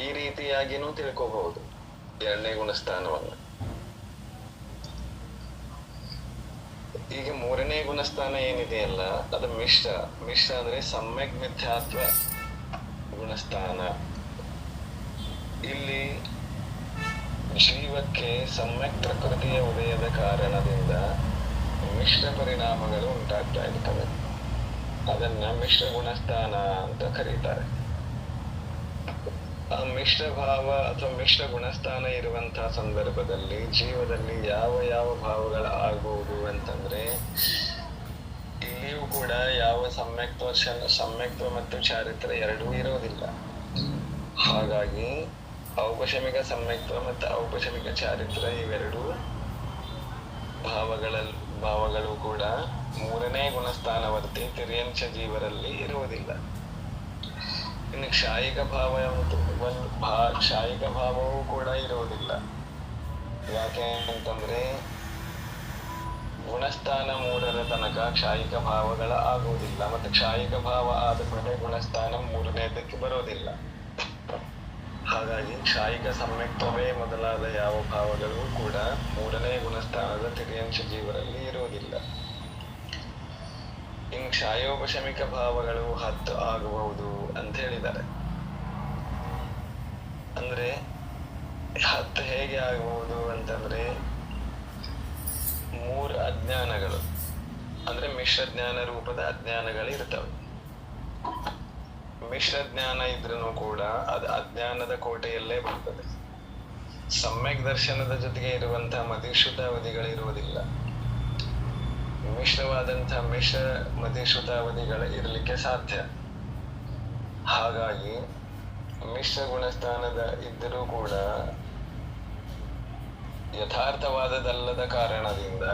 ಈ ರೀತಿಯಾಗಿನೂ ತಿಳ್ಕೋಬಹುದು ಎರಡನೇ ಗುಣಸ್ಥಾನವನ್ನು. ಈಗ ಮೂರನೇ ಗುಣಸ್ಥಾನ ಏನಿದೆಯಲ್ಲ ಅದು ಮಿಶ್ರ. ಮಿಶ್ರ ಅಂದ್ರೆ ಸಮ್ಯಕ್ ಮಿಥ್ಯಾತ್ವ ಗುಣಸ್ಥಾನ. ಇಲ್ಲಿ ಜೀವಕ್ಕೆ ಸಮ್ಯಕ್ ಪ್ರಕೃತಿಯ ಉದಯದ ಕಾರಣದಿಂದ ಮಿಶ್ರ ಪರಿಣಾಮಗಳು ಉಂಟಾಗ್ತಾ ಇರ್ತವೆ. ಅದನ್ನ ಮಿಶ್ರ ಗುಣಸ್ಥಾನ ಅಂತ ಕರೀತಾರೆ. ಆ ಮಿಶ್ರ ಭಾವ ಅಥವಾ ಮಿಶ್ರ ಗುಣಸ್ಥಾನ ಇರುವಂತಹ ಸಂದರ್ಭದಲ್ಲಿ ಜೀವದಲ್ಲಿ ಯಾವ ಯಾವ ಭಾವಗಳು ಆಗಬಹುದು ಅಂತಂದ್ರೆ, ಇಲ್ಲಿಯೂ ಕೂಡ ಯಾವ ಸಮ್ಯಕ್ತ್ವ ಮತ್ತು ಚಾರಿತ್ರ್ಯ ಎರಡೂ ಇರೋದಿಲ್ಲ. ಹಾಗಾಗಿ ಔಪಶಮಿಕ ಸಮ್ಯಕ್ತ್ವ ಮತ್ತು ಔಪಶಮಿಕ ಚಾರಿತ್ರ್ಯ ಇವೆರಡೂ ಭಾವಗಳು ಕೂಡ ಮೂರನೇ ಗುಣಸ್ಥಾನವರ್ತಿ ತಿರ್ಯಂಚ ಜೀವರಲ್ಲಿ ಇರುವುದಿಲ್ಲ. ಇನ್ನು ಕ್ಷಾಯಿಕ ಭಾವವೂ ಕೂಡ ಇರುವುದಿಲ್ಲ. ಯಾಕೆ ಅಂತಂದ್ರೆ ಗುಣಸ್ಥಾನ 3ರ ತನಕ ಕ್ಷಾಯಿಕ ಭಾವಗಳ ಆಗುವುದಿಲ್ಲ, ಮತ್ತೆ ಕ್ಷಾಯಿಕ ಭಾವ ಆದ ಮೇಲೆ ಗುಣಸ್ಥಾನ 3ನೇದಕ್ಕೆ ಬರೋದಿಲ್ಲ. ಹಾಗಾಗಿ ಕ್ಷಾಯಿಕ ಸಮ್ಯಕ್ತ್ವವೇ ಮೊದಲಾದ ಯಾವ ಭಾವಗಳು ಕೂಡ 3ನೇ ಗುಣಸ್ಥಾನದ ತಿರ್ಯಂಶ ಜೀವರಲ್ಲಿ ಇರುವುದಿಲ್ಲ. ಇನ್ನು ಕ್ಷಾಯೋಪಶಮಿಕ ಭಾವಗಳು 10 ಆಗಬಹುದು ಅಂತ ಹೇಳಿದ್ದಾರೆ. ಅಂದ್ರೆ 10 ಹೇಗೆ ಆಗಬಹುದು ಅಂತಂದ್ರೆ, 3 ಅಜ್ಞಾನಗಳು ಅಂದ್ರೆ ಮಿಶ್ರ ಜ್ಞಾನ ರೂಪದ ಅಜ್ಞಾನಗಳು ಇರ್ತವೆ. ಮಿಶ್ರ ಜ್ಞಾನ ಇದ್ರೂ ಕೂಡ ಅದು ಅಜ್ಞಾನದ ಕೋಟೆಯಲ್ಲೇ ಬರ್ತದೆ. ಸಮ್ಯಕ್ ದರ್ಶನದ ಜೊತೆಗೆ ಇರುವಂತಹ ಮತಿಶ್ರುತಾವಧಿಗಳಿರುವುದಿಲ್ಲ. ಮಿಶ್ರವಾದಂತಹ ಮತಿಶ್ರುತಾವಧಿಗಳು ಇರಲಿಕ್ಕೆ ಸಾಧ್ಯ. ಹಾಗಾಗಿ ಮಿಶ್ರ ಗುಣಸ್ಥಾನದ ಇದ್ದರೂ ಕೂಡ ಯಥಾರ್ಥವಾದದಲ್ಲದ ಕಾರಣದಿಂದ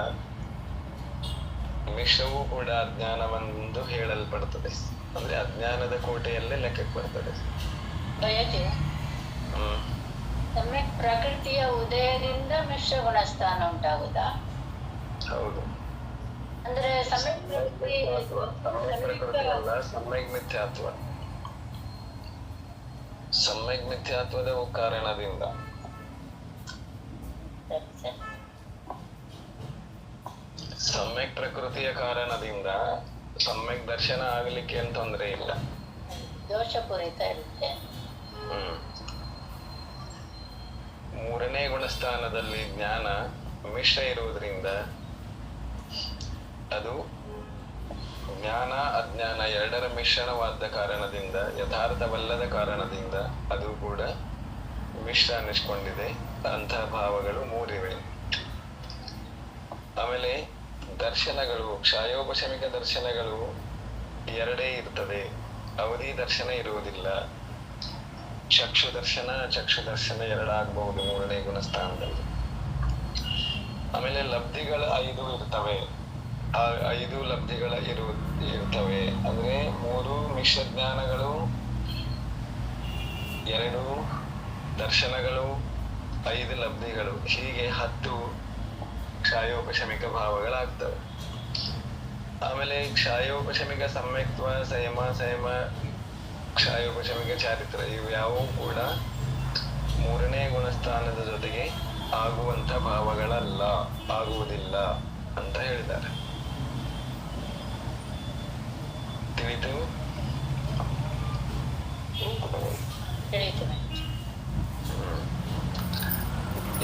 ಮಿಶ್ರವೂ ಕೂಡ ಅಜ್ಞಾನವೆಂದು ಹೇಳಲ್ಪಡುತ್ತದೆ. ಅಂದ್ರೆ ಅಜ್ಞಾನದ ಕೋಟೆಯಲ್ಲೇ ಲೆಕ್ಕಕ್ಕೆ ಬರ್ತದೆ. ಸಮ್ಯಕ್ ಪ್ರಕೃತಿಯ ಉದಯದಿಂದ ಮಿಶ್ರ ಗುಣಸ್ಥಾನ ಉಂಟಾಗುದಾ? ಹೌದು. ಅಂದ್ರೆ ಸಮ್ಯಕ್ ಪ್ರಕೃತಿ ಅಲ್ಲ, ಸಮ್ಯಕ್ ಮಿಥ್ಯಾತ್ವ. ಸಮ್ಯಕ್ ಮಿಥ್ಯಾತ್ವದ ಕಾರಣದಿಂದ ಸಮ್ಯಕ್ ಪ್ರಕೃತಿಯ ಕಾರಣದಿಂದ ಸಮ್ಯಕ್ ದರ್ಶನ ಆಗಲಿಕ್ಕೆ ಏನು ತೊಂದರೆ ಇಲ್ಲ, ದೋಷಪೂರಿತ ಇರುತ್ತೆ. ಮೂರನೇ ಗುಣಸ್ಥಾನದಲ್ಲಿ ಜ್ಞಾನ ಮಿಶ್ರ ಇರುವುದರಿಂದ ಅದು ಜ್ಞಾನ ಅಜ್ಞಾನ ಎರಡರ ಮಿಶ್ರಣವಾದ ಕಾರಣದಿಂದ, ಯಥಾರ್ಥವಲ್ಲದ ಕಾರಣದಿಂದ ಅದು ಕೂಡ ಮಿಶ್ರ ಅನ್ನಿಸ್ಕೊಂಡಿದೆ. ಅಂತಹ ಭಾವಗಳು 3 ಇವೆ. ಆಮೇಲೆ ದರ್ಶನಗಳು, ಕ್ಷಾಯೋಪಶಮಿಕ ದರ್ಶನಗಳು 2 ಇರ್ತದೆ, ಅವಧಿ ದರ್ಶನ ಇರುವುದಿಲ್ಲ. ಚಕ್ಷು ದರ್ಶನ 2 ಆಗಬಹುದು 3ನೇ ಗುಣಸ್ಥಾನದಲ್ಲಿ. ಆಮೇಲೆ ಲಬ್ಧಿಗಳು 5 ಇರ್ತವೆ. ಆ 5 ಲಬ್ಧಿಗಳ ಇರ್ತವೆ. ಅಂದ್ರೆ 3 ಮಿಶ್ರ ಜ್ಞಾನಗಳು, 2 ದರ್ಶನಗಳು, 5 ಲಬ್ಧಿಗಳು, ಹೀಗೆ 10 ಕ್ಷಾಯೋಪಶಮಿಕ ಭಾವಗಳಾಗ್ತವೆ. ಆಮೇಲೆ ಕ್ಷಾಯೋಪಶಮಿಕ ಸಮ್ಯಕ್ತ್ವ, ಸಂಯಮ, ಕ್ಷಾಯೋಪಶಮಿಕ ಚಾರಿತ್ರ್ಯ ಇವು ಯಾವುವು ಕೂಡ 3ನೇ ಗುಣಸ್ಥಾನದ ಜೊತೆಗೆ ಆಗುವಂತ ಭಾವಗಳಲ್ಲ, ಆಗುವುದಿಲ್ಲ ಅಂತ ಹೇಳಿದ್ದಾರೆ. ತಿಳಿತು?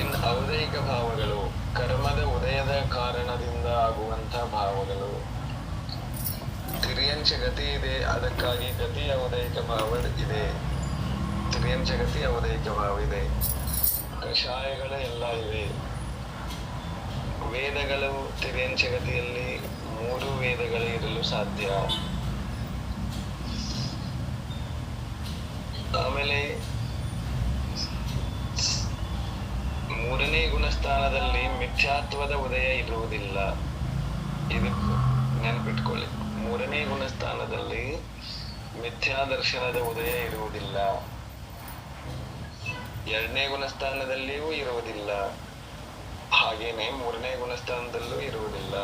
ಇನ್ನು ಔದಯಿಕ ಭಾವಗಳು, ಕರ್ಮದ ಉದಯದ ಕಾರಣದಿಂದ ಆಗುವಂತ ಭಾವಗಳು. ತಿರ್ಯಂಚ ಗತಿ ಇದೆ, ಅದಕ್ಕಾಗಿ ಗತಿ ಔದಯಿಕ ಭಾವ ಇದೆ. ತಿರ್ಯಂಚ ಗತಿ ಔದಯಿಕ ಭಾವ ಇದೆ. ಕಷಾಯಗಳು ಎಲ್ಲ ಇವೆ. ವೇದಗಳು ತಿರ್ಯಂಚಗತಿಯಲ್ಲಿ 3 ವೇದಗಳು ಇರಲು ಸಾಧ್ಯ. ಆಮೇಲೆ 3ನೇ ಗುಣಸ್ಥಾನದಲ್ಲಿ ಮಿಥ್ಯಾತ್ವದ ಉದಯ ಇರುವುದಿಲ್ಲ. ಇದು ನೆನಪಿಟ್ಕೊಳ್ಳಿ. 3ನೇ ಗುಣಸ್ಥಾನದಲ್ಲಿ ಮಿಥ್ಯಾ ದರ್ಶನದ ಉದಯ ಇರುವುದಿಲ್ಲ. 2ನೇ ಗುಣಸ್ಥಾನದಲ್ಲಿಯೂ ಇರುವುದಿಲ್ಲ. ಹಾಗೇನೆ 3ನೇ ಗುಣಸ್ಥಾನದಲ್ಲೂ ಇರುವುದಿಲ್ಲ.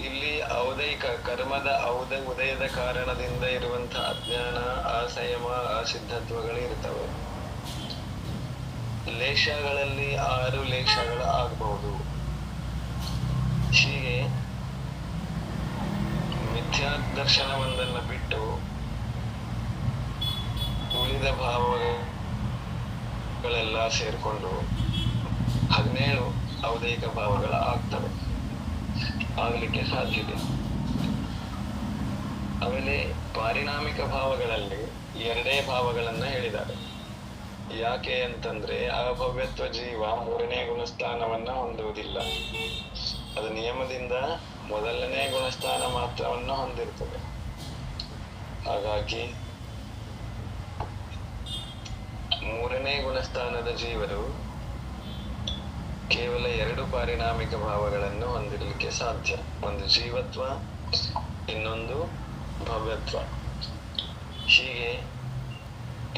ಇಲ್ಲಿ ಔದೈಕ ಕರ್ಮದ ಉದಯದ ಕಾರಣದಿಂದ ಇರುವಂತಹ ಅಜ್ಞಾನ, ಅಸಂಯಮ, ಅಸಿದ್ಧತ್ವಗಳು ಇರ್ತವೆ. ಲೇಷಗಳಲ್ಲಿ 6 ಲೇಷಗಳು ಆಗಬಹುದು. ಹೀಗೆ ಮಿಥ್ಯಾ ದರ್ಶನವೊಂದನ್ನು ಬಿಟ್ಟು ಉಳಿದ ಭಾವಗಳೆಲ್ಲ ಸೇರ್ಕೊಂಡು 17 ಔದೈಕ ಭಾವಗಳು ಆಗ್ತವೆ, ಆಗಲಿಕ್ಕೆ ಸಾಧ್ಯತೆ. ಆಮೇಲೆ ಪಾರಿಣಾಮಿಕ ಭಾವಗಳಲ್ಲಿ 2 ಭಾವಗಳನ್ನ ಹೇಳಿದ್ದಾರೆ. ಯಾಕೆ ಅಂತಂದ್ರೆ ಅಭವ್ಯತ್ವ ಜೀವ 3ನೇ ಗುಣಸ್ಥಾನವನ್ನ ಹೊಂದುವುದಿಲ್ಲ. ಅದು ನಿಯಮದಿಂದ 1ನೇ ಗುಣಸ್ಥಾನ ಮಾತ್ರವನ್ನು ಹೊಂದಿರ್ತದೆ. ಹಾಗಾಗಿ 3ನೇ ಗುಣಸ್ಥಾನದ ಜೀವರು ಕೇವಲ 2 ಪಾರಿಣಾಮಿಕ ಭಾವಗಳನ್ನು ಹೊಂದಿರಲಿಕ್ಕೆ ಸಾಧ್ಯ. ಒಂದು ಜೀವತ್ವ, ಇನ್ನೊಂದು ಭವ್ಯತ್ವ. ಹೀಗೆ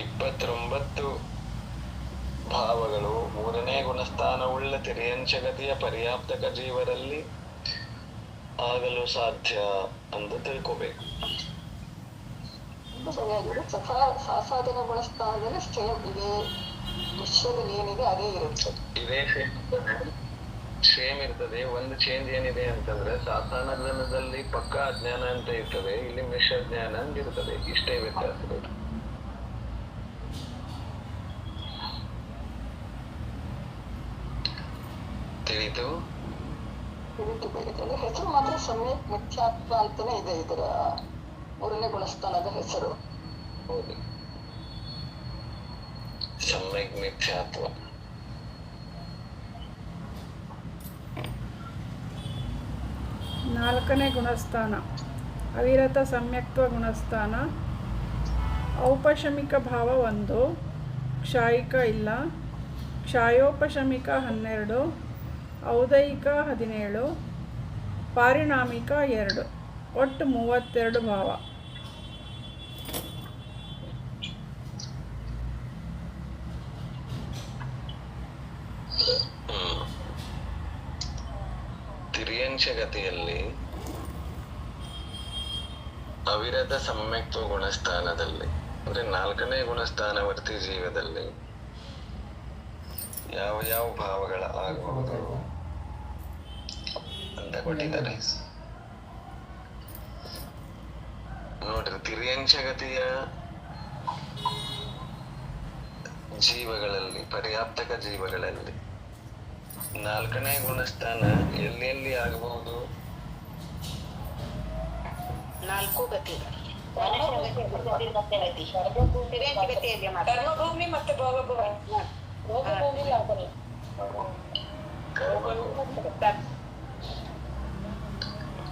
29 ಭಾವಗಳು 3ನೇ ಗುಣಸ್ಥಾನವುಳ್ಳ ತಿರ್ಯಂಚಗತಿಯ ಪರ್ಯಾಪ್ತಕ ಜೀವರಲ್ಲಿ ಆಗಲು ಸಾಧ್ಯ ಅಂತ ತಿಳ್ಕೋಬೇಕು. ಸಾಸಾಧನ ಗುಣಸ್ಥಾನದಲ್ಲಿ ಸೇಮ್ ಇದೆ, ವಿಶ್ವದಲ್ಲಿ ಏನಿದೆ ಅದೇ ಇರುತ್ತೆ. ಇದೇ ಸೇಮ್ ಇರ್ತದೆ. ಒಂದು ಚೇಂಜ್ ಏನಿದೆ ಅಂತಂದ್ರೆ ಸಾಸಾನದಲ್ಲಿ ಪಕ್ಕಾ ಅಜ್ಞಾನ ಅಂತ ಇರ್ತದೆ, ಇಲ್ಲಿ ಮಿಶ್ರ ಜ್ಞಾನ ಅಂತ ಇರ್ತದೆ. ಇಷ್ಟೇ ವ್ಯತ್ಯಾಸ. ತಿಳಿತು? ಹೆಸರು ಮಾತ್ರ ಸಮ್ಯಕ್ ಮಿಥ್ಯಾತ್ವ ಅಂತಾನೆ ಇದೆ ಇದರ 3ನೇ ಗುಣಸ್ಥಾನದ ಹೆಸರು. ಹೌದು, ಸಮ್ಯಕ್ ಮಿಥ್ಯಾತ್ವ. ನಾಲ್ಕನೇ ಗುಣಸ್ಥಾನ ಅವಿರತ ಸಮ್ಯಕ್ತ್ವ ಗುಣಸ್ಥಾನ. ಔಪಶಮಿಕ ಭಾವ 1, ಕ್ಷಾಯಿಕ ಇಲ್ಲ. ಕ್ಷಾಯೋಪಶಮಿಕ 12, ಔದೈಕ 17, ಪಾರಿಣಾಮಿಕ 2, ಒಟ್ಟು 32 ಭಾವ. ತಿರ್ಯಂಚಗತಿಯಲ್ಲಿ ಅವಿರತ ಸಮ್ಯಕ್ತ್ವ ಗುಣಸ್ಥಾನದಲ್ಲಿ ಅಂದ್ರೆ 4ನೇ ಗುಣಸ್ಥಾನವರ್ತಿ ಜೀವದಲ್ಲಿ ಯಾವ ಯಾವ ಭಾವಗಳ ಆಗಬಹುದು ಅಂತ ಕೊಟ್ಟಿದ್ದಾರೆ ನೋಡ್ರಿ. ತಿರ್ಯಂಚಗತಿಯ ಜೀವಗಳಲ್ಲಿ, ಪರ್ಯಾಪ್ತಕ ಜೀವಗಳಲ್ಲಿ 4ನೇ ಗುಣಸ್ಥಾನ ಎಲ್ಲಿ ಆಗಬಹುದು? 4 ಗತಿ, ಕರ್ಮಭೂಮಿ ಮತ್ತೆ ಭೋಗಭೂಮಿ.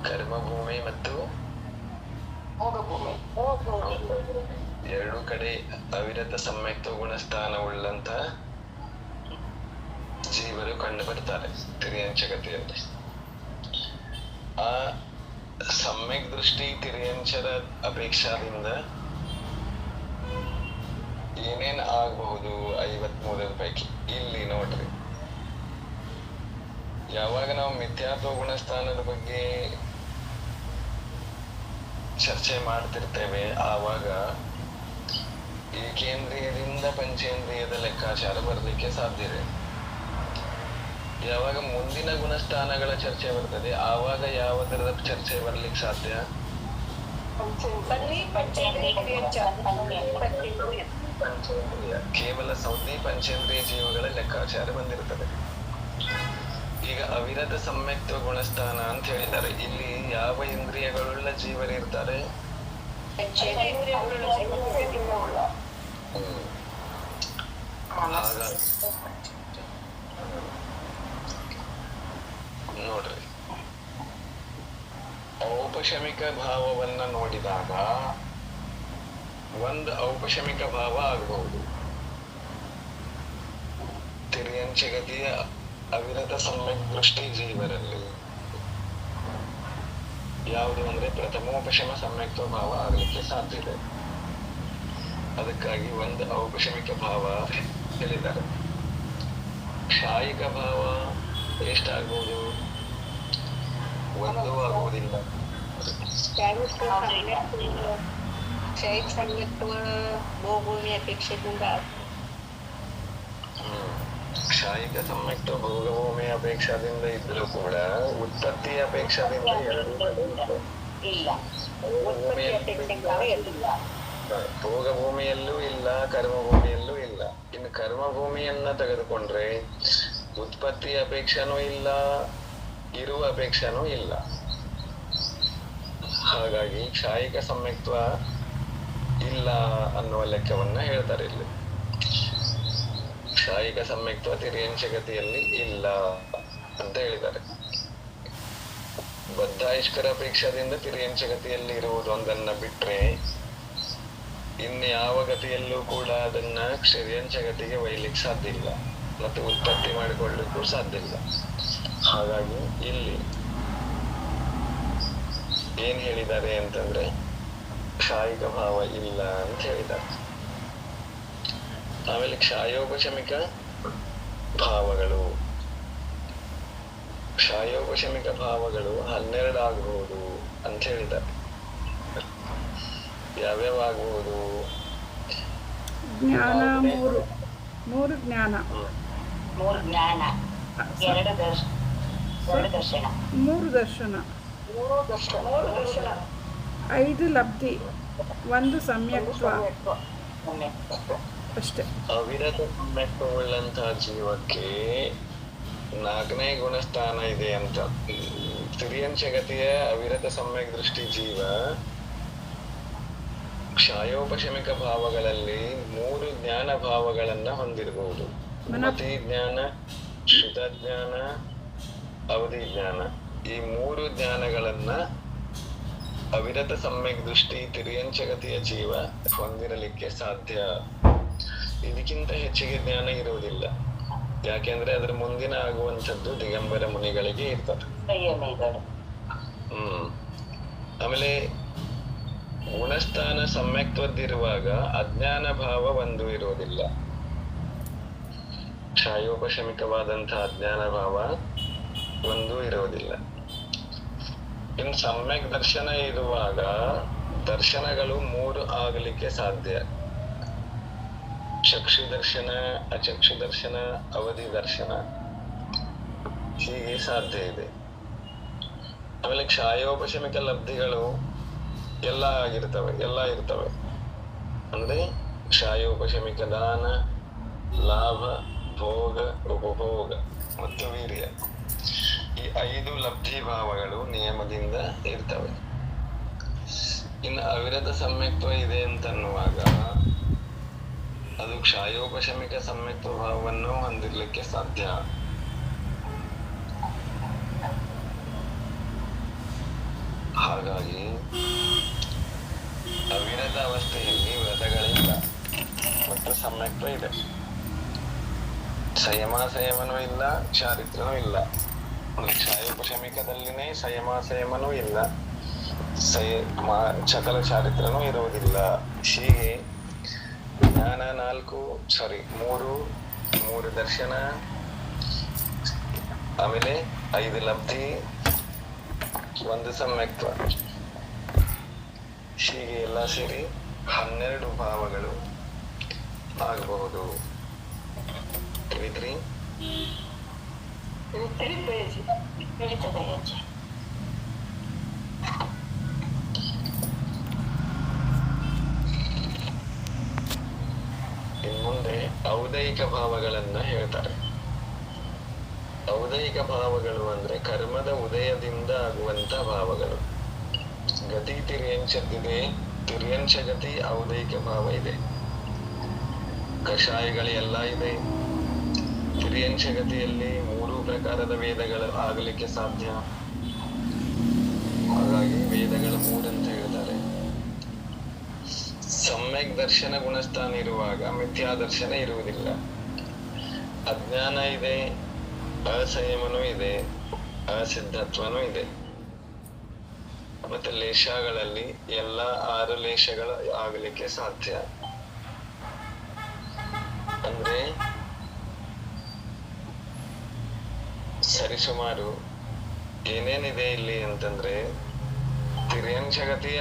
ಕರ್ಮಭೂಮಿ ಮತ್ತು ಭೋಗಭೂಮಿ. 2 ಕಡೆ ಅವಿರತ ಸಮ್ಯಕ್ತ್ವ ಗುಣಸ್ಥಾನ ಉಳ್ಳಂತ ಜೀವರು ಕಂಡು ಬರ್ತಾರೆ ತಿರ್ಯಂಚಗತಿಯಲ್ಲಿ. ಆ ಸಮ್ಯಕ್ ದೃಷ್ಟಿ ತಿರ್ಯಂಚರ ಅಪೇಕ್ಷಾದಿಂದ ಏನೇನ್ ಆಗಬಹುದು 53 ಪೈಕಿ. ಇಲ್ಲಿ ನೋಡ್ರಿ, ಯಾವಾಗ ನಾವು ಮಿಥ್ಯಾತ್ವ ಗುಣಸ್ಥಾನದ ಬಗ್ಗೆ ಚರ್ಚೆ ಮಾಡ್ತಿರ್ತೇವೆ ಆವಾಗ ಏಕೇಂದ್ರಿಯದಿಂದ ಪಂಚೇಂದ್ರಿಯದ ಲೆಕ್ಕಾಚಾರ ಬರಲಿಕ್ಕೆ ಸಾಧ್ಯ ಇದೆ. ಯಾವಾಗ ಮುಂದಿನ ಗುಣಸ್ಥಾನಗಳ ಚರ್ಚೆ ಬರ್ತದೆ ಆವಾಗ ಯಾವುದರ ಚರ್ಚೆ ಬರ್ಲಿಕ್ಕೆ ಸಾಧ್ಯ? ಪಂಚೇಂದ್ರಿಯ, ಕೇವಲ ಸೌದಿ ಪಂಚೇಂದ್ರಿಯ ಜೀವಗಳ ಲೆಕ್ಕಾಚಾರ ಬಂದಿರ್ತದೆ. ಈಗ ಅವಿರತ ಸಮ್ಯಕ್ತ್ವ ಗುಣಸ್ಥಾನ ಅಂತ ಹೇಳಿದ್ದಾರೆ. ಇಲ್ಲಿ ಯಾವ ಇಂದ್ರಿಯಗಳುಳ್ಳ ಜೀವರಿರ್ತಾರೆ? ಹಾಗಾಗಿ ನೋಡ್ರಿ, ಔಪಶಮಿಕ ಭಾವವನ್ನ ನೋಡಿದಾಗ ಒಂದು ಔಪಶಮಿಕ ಭಾವ ಆಗಬಹುದು. ತಿರ್ಯಂಚಗತಿಯ ಅವಿರತ ಸಮ್ಯಕ್ ದೃಷ್ಟಿ ಜೀವರಲ್ಲಿ ಯಾವುದು ಅಂದ್ರೆ ಪ್ರಥಮೋಪಶಮ ಸಮ್ಯಕ್ತ್ವ ಭಾವ ಆಗಲಿಕ್ಕೆ ಸಾಧ್ಯ ಇದೆ. ಅದಕ್ಕಾಗಿ ಒಂದು ಔಪಶಮಿಕ ಭಾವ ಹೇಳಿದ್ದಾರೆ. ಶಾಯಿಕ ಭಾವ ಎಷ್ಟಾಗ್ಬೋದು? ಒಂದು ಆಗುವುದಿಲ್ಲ. ಶೈಕ್ ಸಮ್ಯಕ್ತ್ವ ಭೂಭೂಮಿ ಅಪೇಕ್ಷೆಯಿಂದ ಶಾಯಿಕ ಸಮ್ಯಕ್ತ್ವ ಭೋಗಭೂಮಿ ಅಪೇಕ್ಷದಿಂದ ಇದ್ರೂ ಕೂಡ ಉತ್ಪತ್ತಿ ಅಪೇಕ್ಷದಿಂದ ಇಲ್ಲ, ಉತ್ಪತ್ತಿ ಅಪೇಕ್ಷೆಯಿಂದಲೇ ಇಲ್ಲ. ಭೋಗಭೂಮಿಯಲ್ಲೂ ಇಲ್ಲ, ಕರ್ಮಭೂಮಿಯಲ್ಲೂ ಇಲ್ಲ. ಇನ್ನು ಕರ್ಮಭೂಮಿಯನ್ನ ತೆಗೆದುಕೊಂಡ್ರೆ ಉತ್ಪತ್ತಿ ಅಪೇಕ್ಷನೂ ಇಲ್ಲ, ಇರುವ ಅಪೇಕ್ಷನೂ ಇಲ್ಲ. ಹಾಗಾಗಿ ಕ್ಷಾಯಿಕ ಸಮ್ಯಕ್ತ್ವ ಇಲ್ಲ ಅನ್ನುವ ಲೆಕ್ಕವನ್ನ ಹೇಳ್ತಾರೆ ಇಲ್ಲಿ. ಕ್ಷಾಯಿಕ ಸಮ್ಯಕ್ತ್ವ ತಿರ್ಯಂಚಗತಿಯಲ್ಲಿ ಇಲ್ಲ ಅಂತ ಹೇಳಿದ್ದಾರೆ. ಬದ್ಧಾಯಿಷ್ಕರ ಅಪೇಕ್ಷದಿಂದ ತಿರ್ಯಂಚಗತಿಯಲ್ಲಿ ಇರುವುದೊಂದನ್ನ ಬಿಟ್ರೆ ಇನ್ಯಾವ ಗತಿಯಲ್ಲೂ ಕೂಡ ಅದನ್ನ ಕ್ಷರ್ಯಂಚಗತಿಗೆ ಒಯ್ಲಿಕ್ಕೆ ಸಾಧ್ಯ ಇಲ್ಲ ಮತ್ತು ಉತ್ಪತ್ತಿ ಮಾಡಿಕೊಳ್ಳಿಕ್ಕೂ ಸಾಧ್ಯ ಇಲ್ಲ. ಹಾಗಾಗಿ ಇಲ್ಲಿ ಏನ್ ಹೇಳಿದ್ದಾರೆ ಅಂತಂದ್ರೆ ಕ್ಷಾಯಿಕ ಭಾವ ಇಲ್ಲ ಅಂತ ಹೇಳಿದ್ದಾರೆ. ಆಮೇಲೆ ಕ್ಷಾಯೋಪಶಮಿಕ ಭಾವಗಳು, ಕ್ಷಾಯೋಪಶಮಿಕ ಭಾವಗಳು 12 ಆಗಬಹುದು ಅಂತ ಹೇಳಿದ್ದಾರೆ. ಯಾವ್ಯಾವ ಆಗಬಹುದು? ಜ್ಞಾನ ಮೂರು ಜ್ಞಾನ, 3 ಜ್ಞಾನ, 2 ದರ್ಶನ, 3 ದರ್ಶನ, 5 ಲಬ್ಧಿ, 1 ಸಮ್ಯಕ್ತ್ವ ಅಷ್ಟೇ. ಅವಿರತ ಸಮ್ಯಕ್ತವುಳ್ಳಂತಹ ಜೀವಕ್ಕೆ 4ನೇ ಗುಣಸ್ಥಾನ ಇದೆ ಅಂತ. ತಿರ್ಯಂಚಗತಿಯ ಅವಿರತ ಸಮ್ಯಕ್ ದೃಷ್ಟಿ ಜೀವ ಕ್ಷಾಯೋಪಶಮಿಕ ಭಾವಗಳಲ್ಲಿ 3 ಜ್ಞಾನ ಭಾವಗಳನ್ನ ಹೊಂದಿರಬಹುದು. ಮತಿ ಜ್ಞಾನ, ಶ್ರುತ ಜ್ಞಾನ, ಅವಧಿ ಜ್ಞಾನ. ಈ 3 ಜ್ಞಾನಗಳನ್ನ ಅವಿರತ ಸಮ್ಯಕ್ ದೃಷ್ಟಿ ತಿರ್ಯಂಚಗತಿಯ ಜೀವ ಹೊಂದಿರಲಿಕ್ಕೆ ಸಾಧ್ಯ. ಇದಕ್ಕಿಂತ ಹೆಚ್ಚಿಗೆ ಜ್ಞಾನ ಇರುವುದಿಲ್ಲ. ಯಾಕೆಂದ್ರೆ ಅದ್ರ ಮುಂದಿನ ಆಗುವಂಥದ್ದು ದಿಗಂಬರ ಮುನಿಗಳಿಗೆ ಇರ್ತದೆ. ಆಮೇಲೆ ಗುಣಸ್ಥಾನ ಸಮ್ಯಕ್ತ್ವದ್ದಿರುವಾಗ ಅಜ್ಞಾನ ಭಾವ ಒಂದು ಇರುವುದಿಲ್ಲ. ಕ್ಷಾಯೋಪಶಮಿಕವಾದಂತಹ ಅಜ್ಞಾನ ಭಾವ ಒಂದು ಇರುವುದಿಲ್ಲ. ಇನ್ನು ಸಮ್ಯಕ್ ದರ್ಶನ ಇರುವಾಗ ದರ್ಶನಗಳು 3 ಆಗಲಿಕ್ಕೆ ಸಾಧ್ಯ. ಚಕ್ಷು ದರ್ಶನ, ಅಚಕ್ಷು ದರ್ಶನ, ಅವಧಿ ದರ್ಶನ, ಹೀಗೆ ಸಾಧ್ಯ ಇದೆ. ಆಮೇಲೆ ಕ್ಷಾಯೋಪಶಮಿಕ ಲಬ್ಧಿಗಳು ಎಲ್ಲ ಇರ್ತವೆ. ಅಂದ್ರೆ ಕ್ಷಾಯೋಪಶಮಿಕ ದಾನ, ಲಾಭ, ಭೋಗ, ಉಪಭೋಗ ಮತ್ತು ವೀರ್ಯ, ಈ 5 ಲಬ್ಧಿ ಭಾವಗಳು ನಿಯಮದಿಂದ ಇರ್ತವೆ. ಇನ್ನು ಅವಿರತ ಸಮ್ಯಕ್ತ್ವ ಇದೆ ಅಂತನ್ನುವಾಗ ಅದು ಕ್ಷಾಯೋಪಶಮಿಕ ಸಮ್ಯಕ್ತ್ವ ಭಾವವನ್ನು ಹೊಂದಿರ್ಲಿಕ್ಕೆ ಸಾಧ್ಯ. ಹಾಗಾಗಿ ಅವಿರತ ಅವಸ್ಥೆಯಲ್ಲಿ ವ್ರತಗಳಿಲ್ಲ ಮತ್ತು ಸಮ್ಯಕ್ತ್ವ ಇದೆ. ಸಂಯಮನೂ ಇಲ್ಲ, ಚಾರಿತ್ರನೂ ಇಲ್ಲ. ಕ್ಷಾಯೋಪಶಮಿಕದಲ್ಲಿನೇ ಸಂಯಮನೂ ಇಲ್ಲ, ಚಕಲ ಚಾರಿತ್ರನೂ ಇರುವುದಿಲ್ಲ. ಹೀಗೆ ಜ್ಞಾನ 3 ದರ್ಶನ, ಆಮೇಲೆ 5 ಲಬ್ಧಿ, 1 ಸಮ್ಯಕ್ತ್ವ, ಹೀಗೆ ಎಲ್ಲ ಸೇರಿ 12 ಭಾವಗಳು ಆಗಬಹುದು. ತಿಳಿದ್ರಿ? ಇನ್ಮುಂದೆ ಔದೈಕ ಭಾವಗಳನ್ನ ಹೇಳ್ತಾರೆ. ಔದೈಕ ಭಾವಗಳು ಅಂದ್ರೆ ಕರ್ಮದ ಉದಯದಿಂದ ಆಗುವಂತ ಭಾವಗಳು. ಗತಿ ತಿರ್ಯಂಚದಿದೆ, ತಿರ್ಯಂಚ ಗತಿ ಔದೈಕ ಭಾವ ಇದೆ. ಕಷಾಯಗಳೆಲ್ಲ ಇದೆ. ತಿರ್ಯಂಶಗತಿಯಲ್ಲಿ 3 ಪ್ರಕಾರದ ವೇದಗಳು ಆಗಲಿಕ್ಕೆ ಸಾಧ್ಯ. ಹಾಗಾಗಿ ವೇದಗಳು 3 ಅಂತ ಹೇಳ್ತಾರೆ. ಸಮ್ಯಕ್ ದರ್ಶನ ಗುಣಸ್ಥಾನ ಇರುವಾಗ ಮಿಥ್ಯಾ ದರ್ಶನ ಇರುವುದಿಲ್ಲ. ಅಜ್ಞಾನ ಇದೆ, ಅಸಂಯಮನೂ ಇದೆ, ಅಸಿದ್ಧತ್ವನೂ ಇದೆ. ಮತ್ತೆ ಲೇಷಗಳಲ್ಲಿ ಎಲ್ಲ 6 ಲೇಷಗಳು ಆಗಲಿಕ್ಕೆ ಸಾಧ್ಯ. ಅಂದ್ರೆ ಸರಿಸುಮಾರು ಏನೇನಿದೆ ಇಲ್ಲಿ ಅಂತಂದ್ರೆ, ತಿರ್ಯಂಶಗತಿಯ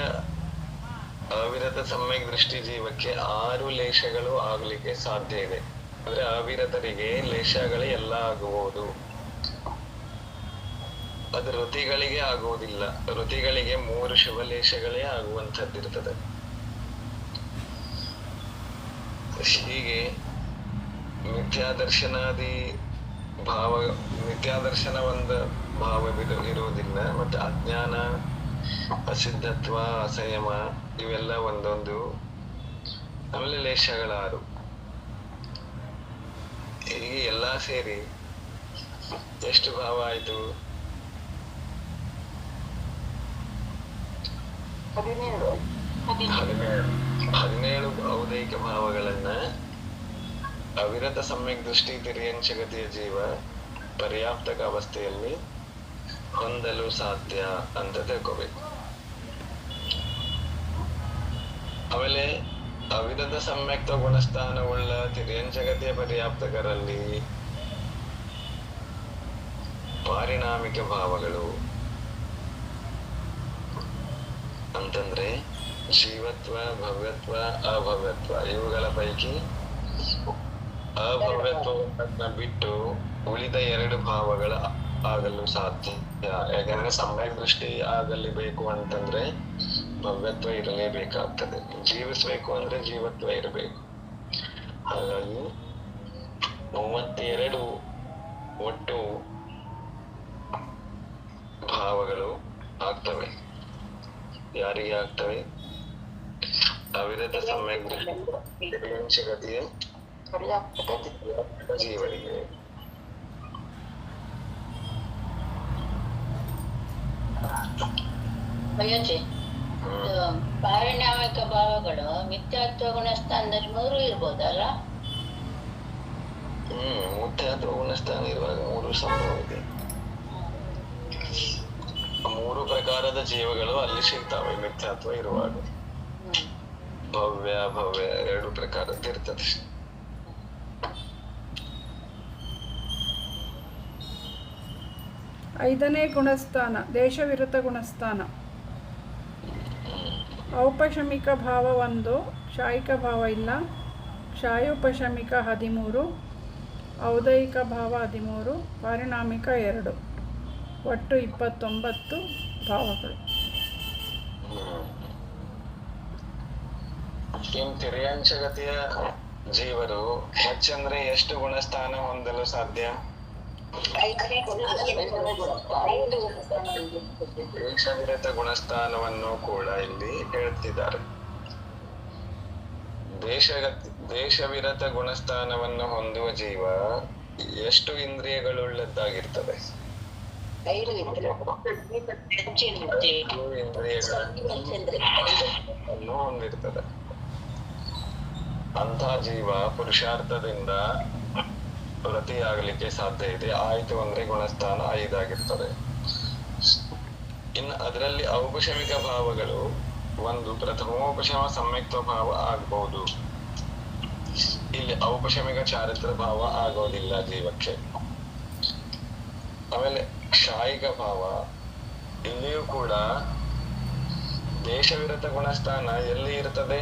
ಅವಿರತ ಸಮ್ಯಕ್ ದೃಷ್ಟಿ ಜೀವಕ್ಕೆ 6 ಲೇಷಗಳು ಆಗ್ಲಿಕ್ಕೆ ಸಾಧ್ಯ ಇದೆ. ಅಂದ್ರೆ ಅವಿರತರಿಗೆ ಲೇಷಗಳು ಎಲ್ಲ ಆಗುವುದು. ಅದು ಋತಿಗಳಿಗೆ ಆಗುವುದಿಲ್ಲ. ಋತಿಗಳಿಗೆ 3 ಶುಭಲೇಷಗಳೇ ಆಗುವಂತದ್ದಿರ್ತದೆ. ಹೀಗೆ ಮಿಥ್ಯಾದರ್ಶನಾದಿ ಭಾವ, ಮಿಥ್ಯಾದರ್ಶನ ಒಂದು ಭಾವ ಇರುವುದಿಲ್ಲ. ಮತ್ತೆ ಅಜ್ಞಾನ, ಅಸಿದ್ಧತ್ವ, ಅಸಂಯಮ ಇವೆಲ್ಲ ಒಂದೊಂದು. ಆಮೇಲೆ ಲೇಷಗಳ 6. ಹೀಗೆ ಎಲ್ಲಾ ಸೇರಿ ಎಷ್ಟು ಭಾವ ಆಯ್ತು? 17 ಔದೈಕ ಭಾವಗಳನ್ನ ಅವಿರತ ಸಮ್ಯಕ್ ದೃಷ್ಟಿ ತಿರ್ಯಂಶಗತಿಯ ಜೀವ ಪರ್ಯಾಪ್ತಕ ಅವಸ್ಥೆಯಲ್ಲಿ ಹೊಂದಲು ಸಾಧ್ಯ ಅಂತ ತಿಳ್ಕೋಬೇಕು. ಆಮೇಲೆ ಅವಿರತ ಸಮ್ಯಕ್ತ ಗುಣಸ್ಥಾನವುಳ್ಳ ತಿರ್ಯಂಶಗತಿಯ ಪರ್ಯಾಪ್ತಕರಲ್ಲಿ ಪಾರಿಣಾಮಿಕ ಭಾವಗಳು ಅಂತಂದ್ರೆ ಜೀವತ್ವ, ಭವ್ಯತ್ವ, ಅಭವ್ಯತ್ವ. ಇವುಗಳ ಪೈಕಿ ಅಭವ್ಯತ್ವವನ್ನ ಬಿಟ್ಟು ಉಳಿದ 2 ಭಾವಗಳ ಆಗಲು ಸಾಧ್ಯ. ಯಾಕಂದ್ರೆ ಸಮ್ಯಕ್ ದೃಷ್ಟಿ ಆಗಲಿ ಬೇಕು ಅಂತಂದ್ರೆ ಭವ್ಯತ್ವ ಇರಲೇಬೇಕಾಗ್ತದೆ. ಜೀವಿಸ್ಬೇಕು ಅಂದ್ರೆ ಜೀವತ್ವ ಇರಬೇಕು. ಹಾಗಾಗಿ 32 ಒಟ್ಟು ಭಾವಗಳು ಆಗ್ತವೆ. ಯಾರಿಗೆ ಆಗ್ತವೆ? ಅವಿರತ ಸಮ್ಯಕ್ ದೃಷ್ಟಿ ಜೀವನಿಗೆ. ಪಾರಿಣಾಮಿಕ ಭಾವಗಳು ಮಿಥ್ಯಾತ್ವ ಗುಣಸ್ಥಾನದಲ್ಲಿ 3 ಇರ್ಬೋದಲ್ಲ? ಮಿಥ್ಯಾತ್ವ ಗುಣಸ್ಥಾನ ಇರುವಾಗ 3 ಸಂಭವ ಇದೆ. 3 ಪ್ರಕಾರದ ಜೀವಗಳು ಅಲ್ಲಿ ಸಿಗ್ತಾವೆ ಮಿಥ್ಯಾತ್ವ ಇರುವಾಗ. ಭವ್ಯ, ಭವ್ಯ 2 ಪ್ರಕಾರದ್ದು ಇರ್ತದೆ. ಐದನೇ ಗುಣಸ್ಥಾನ ದೇಶವಿರತ ಗುಣಸ್ಥಾನ. ಔಪಶಮಿಕ ಭಾವ 1, ಕ್ಷಾಯಿಕ ಭಾವ ಇಲ್ಲ. ಕ್ಷಾಯೋಪಶಮಿಕ 13, ಔದಯಿಕ ಭಾವ 13, ಪಾರಿಣಾಮಿಕ 2, ಒಟ್ಟು 29 ಭಾವಗಳು. ತಿರ್ಯಾಂಶಗತಿಯ ಜೀವರು ಹೆಚ್ಚಂದ್ರೆ ಎಷ್ಟು ಗುಣಸ್ಥಾನ ಹೊಂದಲು ಸಾಧ್ಯ? ದೇಶವಿರತ ಗುಣಸ್ಥಾನವನ್ನು ಕೂಡ ಇಲ್ಲಿ ಹೇಳ್ತಿದ್ದಾರೆ. ದೇಶವಿರತ ಗುಣಸ್ಥಾನವನ್ನು ಹೊಂದುವ ಜೀವ ಎಷ್ಟು ಇಂದ್ರಿಯಗಳುಳ್ಳದ್ದಾಗಿರ್ತದೆ? 5 ಇಂದ್ರಿಯಗಳನ್ನು ಹೊಂದಿರ್ತದೆ. ಅಂತ ಜೀವ ಪುರುಷಾರ್ಥದಿಂದ ಪ್ರತಿಯಾಗಲಿಕ್ಕೆ ಸಾಧ್ಯ ಇದೆ. ಆಯ್ತು ಅಂದ್ರೆ ಗುಣಸ್ಥಾನ 5 ಆಗಿರ್ತದೆ. ಇನ್ನು ಅದರಲ್ಲಿ ಔಪಶಮಿಕ ಭಾವಗಳು 1 ಪ್ರಥಮೋಪಶಮ ಸಮ್ಯಕ್ತ್ವ ಭಾವ ಆಗ್ಬಹುದು. ಇಲ್ಲಿ ಔಪಶಮಿಕ ಚಾರಿತ್ರ ಭಾವ ಆಗೋದಿಲ್ಲ ಜೀವಕ್ಕೆ. ಆಮೇಲೆ ಕ್ಷಾಯಿಕ ಭಾವ, ಇಲ್ಲಿಯೂ ಕೂಡ ದೇಶವಿರತ ಗುಣಸ್ಥಾನ ಎಲ್ಲಿ ಇರ್ತದೆ?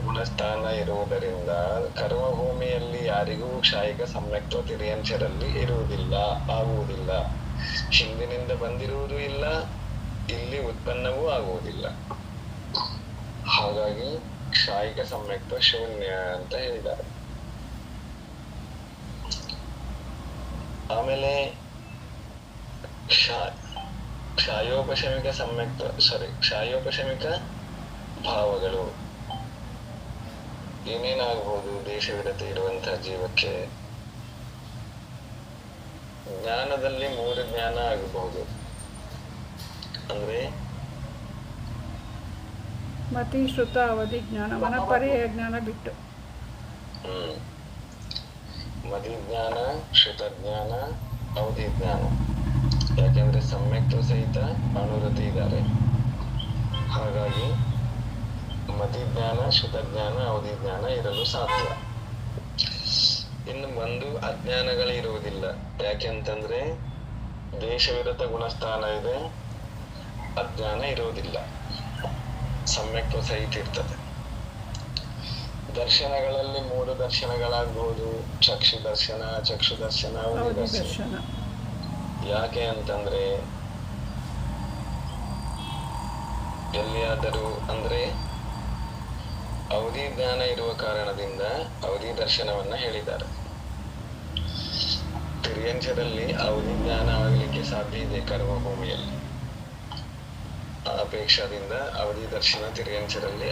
ಗುಣಸ್ಥಾನ ಇರುವುದರಿಂದ ಕರ್ಮಭೂಮಿಯಲ್ಲಿ ಯಾರಿಗೂ ಕ್ಷಾಯಿಕ ಸಮ್ಯಕ್ತ್ವ ತಿರ್ಯಂಶರಲ್ಲಿ ಇರುವುದಿಲ್ಲ, ಆಗುವುದಿಲ್ಲ. ಹಿಂದಿನಿಂದ ಬಂದಿರುವುದೂ ಇಲ್ಲ, ಇಲ್ಲಿ ಉತ್ಪನ್ನವೂ ಆಗುವುದಿಲ್ಲ. ಹಾಗಾಗಿ ಕ್ಷಾಯಿಕ ಸಮ್ಯಕ್ತ್ವ ಶೂನ್ಯ ಅಂತ ಹೇಳಿದ್ದಾರೆ. ಆಮೇಲೆ ಕ್ಷಾಯೋಪಶಮಿಕ ಭಾವಗಳು ಏನೇನಾಗಬಹುದು ದೇಶವಿರತೆ ಇರುವಂತಹ ಜೀವಕ್ಕೆ? ಜ್ಞಾನದಲ್ಲಿ 3 ಜ್ಞಾನ ಆಗಬಹುದು. ಅಂದ್ರೆ ಮತಿ ಶ್ರುತ ಅವಧಿ ಜ್ಞಾನ, ಮನಪರ್ಯಾಯ ಜ್ಞಾನ ಬಿಟ್ಟು. ಮತಿ ಜ್ಞಾನ, ಶ್ರುತ ಜ್ಞಾನ, ಅವಧಿ ಜ್ಞಾನ. ಯಾಕೆಂದ್ರೆ ಸಮ್ಯಕ್ತ್ವ ಸಹಿತ ಅನುರತಿ ಇದ್ದಾರೆ. ಹಾಗಾಗಿ ಮತಿ ಜ್ಞಾನ, ಶ್ರುತ ಜ್ಞಾನ, ಅವಧಿ ಜ್ಞಾನ ಇರಲು ಸಾಧ್ಯ. ಇನ್ನು ಒಂದು ಅಜ್ಞಾನಗಳಿರುವುದಿಲ್ಲ. ಯಾಕೆಂತಂದ್ರೆ ದೇಶವಿರತ ಗುಣಸ್ಥಾನ ಇದೆ, ಅಜ್ಞಾನ ಇರುವುದಿಲ್ಲ, ಸಮ್ಯಕ್ತ್ವ ಸಹಿತ ಇರ್ತದೆ. ದರ್ಶನಗಳಲ್ಲಿ 3 ದರ್ಶನಗಳಾಗಬಹುದು. ಚಕ್ಷು ದರ್ಶನ, ಅವಧಿ ದರ್ಶನ. ಯಾಕೆ ಅಂತಂದ್ರೆ ಎಲ್ಲಿಯಾದರೂ ಅಂದ್ರೆ ಅವಧಿ ಜ್ಞಾನ ಇರುವ ಕಾರಣದಿಂದ ಅವಧಿ ದರ್ಶನವನ್ನ ಹೇಳಿದ್ದಾರೆ. ತಿರ್ಯಂಚರಲ್ಲಿ ಅವಧಿ ಜ್ಞಾನ ಆಗಲಿಕ್ಕೆ ಸಾಧ್ಯ ಇದೆ ಕರ್ಮಭೂಮಿಯಲ್ಲಿ. ಆ ಅಪೇಕ್ಷದಿಂದ ಅವಧಿ ದರ್ಶನ ತಿರ್ಯಂಚರಲ್ಲಿ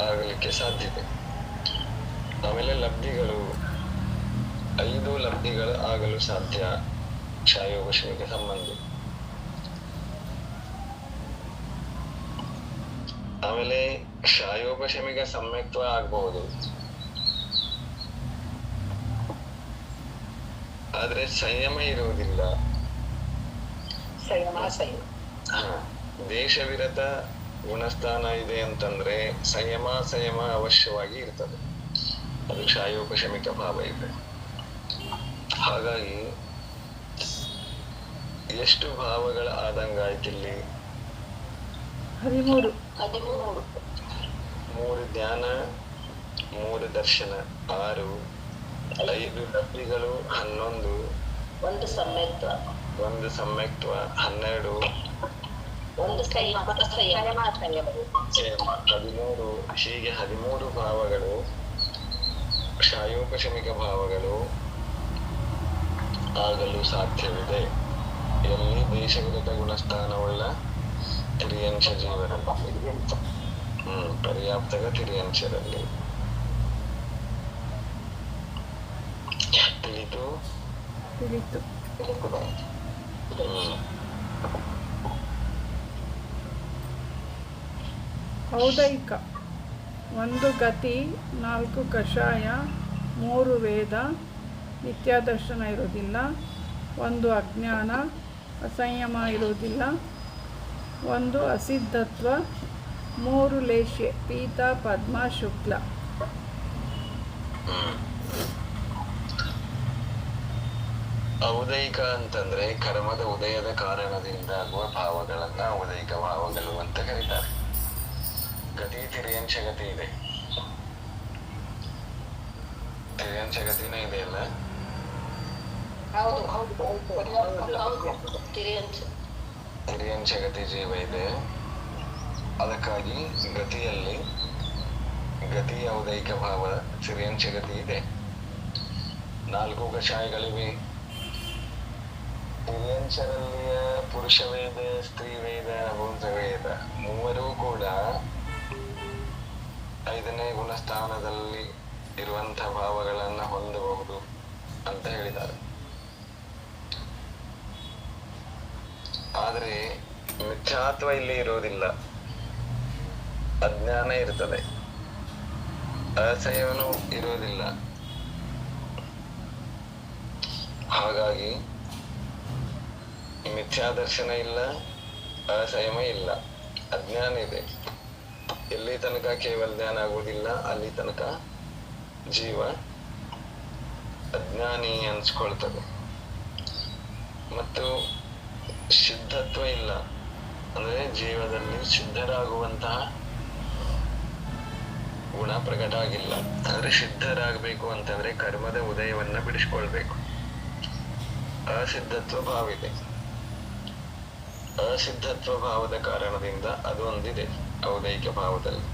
ಆಗಲಿಕ್ಕೆ ಸಾಧ್ಯತೆ. ಆಮೇಲೆ ಲಬ್ಧಿಗಳು 5 ಲಬ್ಧಿಗಳು ಆಗಲು ಸಾಧ್ಯ ಕ್ಷಾಯೋಪಶಮಿಗೆ ಸಂಬಂಧಿ. ಆಮೇಲೆ ಕ್ಷಾಯೋಪಶಮಿಗೆ ಸಮ್ಯಕ್ತ್ವ ಆಗಬಹುದು, ಆದ್ರೆ ಸಂಯಮ ಇರುವುದಿಲ್ಲ. ದೇಶವಿರತ ಗುಣಸ್ಥಾನ ಇದೆ ಅಂತಂದ್ರೆ ಸಂಯಮ ಅವಶ್ಯವಾಗಿ ಇರ್ತದೆ. ಅದು ಕ್ಷಾಯೋಪಶಮಿಕ ಭಾವ ಇದೆ. ಹಾಗಾಗಿ ಎಷ್ಟು ಭಾವಗಳ ಆದಂಗಾಯ್ತಿಲ್ಲಿ? 13. 3 ಜ್ಞಾನ, 3 ದರ್ಶನ, 6, 5 ಲಬ್ಧಿಗಳು, 11, 1 ಸಮ್ಯಕ್ತ್ವ, 12, 1 ಸಂಯಮ, 13. ಹೀಗೆ 13 ಭಾವಗಳು ಕ್ಷಾಯೋಪಶಮಿಕ ಭಾವಗಳು ಆಗಲು ಸಾಧ್ಯವಿದೆ. ಎಲ್ಲಿ ದೇಶವಿರತ ಗುಣಸ್ಥಾನವುಳ್ಳ ತಿರ್ಯಂಶ ಜೀವನಲ್ಲಿ, ಪರ್ಯಾಪ್ತಕ ತಿರ್ಯಂಶದಲ್ಲಿ. ತಿಳಿತು. ಔದೈಕ 1 ಗತಿ, 4 ಕಷಾಯ, 3 ವೇದ, ನಿತ್ಯಾದರ್ಶನ ಇರೋದಿಲ್ಲ, 1 ಅಜ್ಞಾನ, ಅಸಂಯಮ ಇರುವುದಿಲ್ಲ, 1 ಅಸಿದ್ಧತ್ವ, 3 ಲೇಷ್ಯ, ಪೀತ, ಪದ್ಮ, ಶುಕ್ಲ. ಔದೈಕ ಅಂತಂದ್ರೆ ಕರ್ಮದ ಉದಯದ ಕಾರಣದಿಂದ ಆಗುವ ಭಾವಗಳನ್ನ ಔದೈಕ ಭಾವಗಳು ಅಂತ ಕರೀತಾರೆ. ಗತಿ ತಿರ್ಯಂಶ ಗತಿ ಇದೆ. ತಿರ್ಯಂಶ ಗತಿನೇ ಇದೆ ಅಲ್ಲ? ತಿರ್ಯಂಶ ಗತಿ ಜೀವ ಇದೆ. ಅದಕ್ಕಾಗಿ ಗತಿಯಲ್ಲಿ ಗತಿ ಔದೈಕ ಭಾವ ತಿರ್ಯಂಶ ಗತಿ ಇದೆ. 4 ಕಷಾಯಗಳಿವೆ. ತಿರ್ಯಂಶರಲ್ಲಿಯ ಪುರುಷ ವೇದ, ಸ್ತ್ರೀ ವೇದ, ನಪುಂಸ ವೇದ ಮೂವರೂ ಕೂಡ 5ನೇ ಗುಣಸ್ಥಾನದಲ್ಲಿ ಇರುವಂತಹ ಭಾವಗಳನ್ನ ಹೊಂದಬಹುದು ಅಂತ ಹೇಳಿದ್ದಾರೆ. ಆದ್ರೆ ಮಿಥ್ಯಾತ್ವ ಇಲ್ಲಿ ಇರೋದಿಲ್ಲ, ಅಜ್ಞಾನ ಇರ್ತದೆ, ಅಸಂಯಮನೂ ಇರೋದಿಲ್ಲ. ಹಾಗಾಗಿ ಮಿಥ್ಯಾದರ್ಶನ ಇಲ್ಲ, ಅಸಂಯಮ ಇಲ್ಲ, ಅಜ್ಞಾನ ಇದೆ. ಎಲ್ಲಿ ತನಕ ಕೇವಲ ಜ್ಞಾನ ಆಗುವುದಿಲ್ಲ ಅಲ್ಲಿ ತನಕ ಜೀವ ಅಜ್ಞಾನಿ ಅನ್ಸ್ಕೊಳ್ತದೆ. ಮತ್ತು ಸಿದ್ಧತ್ವ ಇಲ್ಲ, ಅಂದ್ರೆ ಜೀವದಲ್ಲಿ ಸಿದ್ಧರಾಗುವಂತಹ ಗುಣ ಪ್ರಕಟ ಆಗಿಲ್ಲ. ಅಂದ್ರೆ ಸಿದ್ಧರಾಗಬೇಕು ಅಂತಂದ್ರೆ ಕರ್ಮದ ಉದಯವನ್ನ ಬಿಡಿಸ್ಕೊಳ್ಬೇಕು. ಅಸಿದ್ಧತ್ವ ಭಾವ ಇದೆ. ಅಸಿದ್ಧತ್ವ ಭಾವದ ಕಾರಣದಿಂದ ಅದು ಒಂದಿದೆ ಔದೈಕ ಭಾವದಲ್ಲಿ.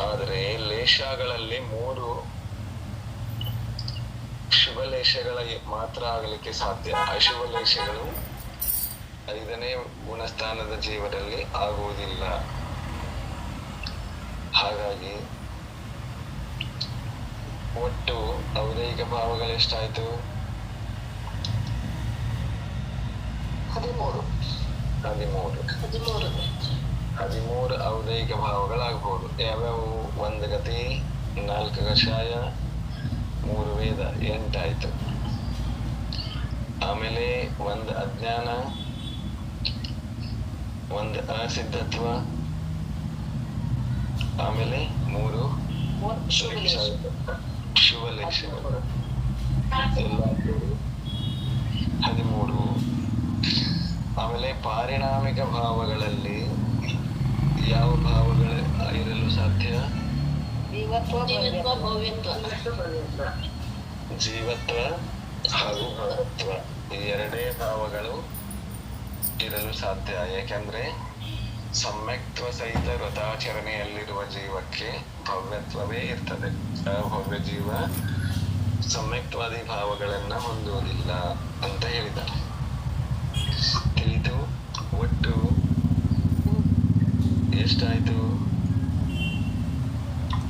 ಆದರೆ ಲೇಷಗಳಲ್ಲಿ 3 ಶುಭ ಲೇಷಗಳ ಮಾತ್ರ ಆಗಲಿಕ್ಕೆ ಸಾಧ್ಯ. ಅಶುಭ ಲೇಷಗಳು 5ನೇ ಗುಣಸ್ಥಾನದ ಜೀವರಲ್ಲಿ ಆಗುವುದಿಲ್ಲ. ಹಾಗಾಗಿ ಒಟ್ಟು ಔದೈಕ ಭಾವಗಳು ಎಷ್ಟಾಯ್ತು? 13. 13 ಔದೈಕ ಭಾವಗಳಾಗಬಹುದು. ಯಾವ್ಯಾವು? 1 ಗತಿ, 4 ಕಷಾಯ, 3 ವೇದ, 8 ಆಯ್ತು. ಆಮೇಲೆ 1 ಅಜ್ಞಾನ, 1 ಅಸಿದ್ಧತ್ವ, ಆಮೇಲೆ 3 ಶುಭಲೇಶಗಳು ಎಲ್ಲ 13. ಆಮೇಲೆ ಪಾರಿಣಾಮಿಕ ಭಾವಗಳಲ್ಲಿ ಯಾವ ಭಾವಗಳು ಇರಲು ಸಾಧ್ಯ? ಜೀವತ್ವ ಭವ್ಯತ್ವ. ಜೀವತ್ವ ಹಾಗೂ ಭವತ್ವ ಈ 2 ಭಾವಗಳು ಇರಲು ಸಾಧ್ಯ. ಯಾಕೆಂದ್ರೆ ಸಮ್ಯಕ್ತ್ವ ಸಹಿತ ವ್ರತಾಚರಣೆಯಲ್ಲಿರುವ ಜೀವಕ್ಕೆ ಭವ್ಯತ್ವವೇ ಇರ್ತದೆ. ಭವ್ಯ ಜೀವ ಸಮ್ಯಕ್ತ್ವಾದಿ ಭಾವಗಳನ್ನ ಹೊಂದುವುದಿಲ್ಲ ಅಂತ ಹೇಳಿದ್ದಾರೆ. ತಿಳಿದು ಒಟ್ಟು ಎಷ್ಟಾಯ್ತು?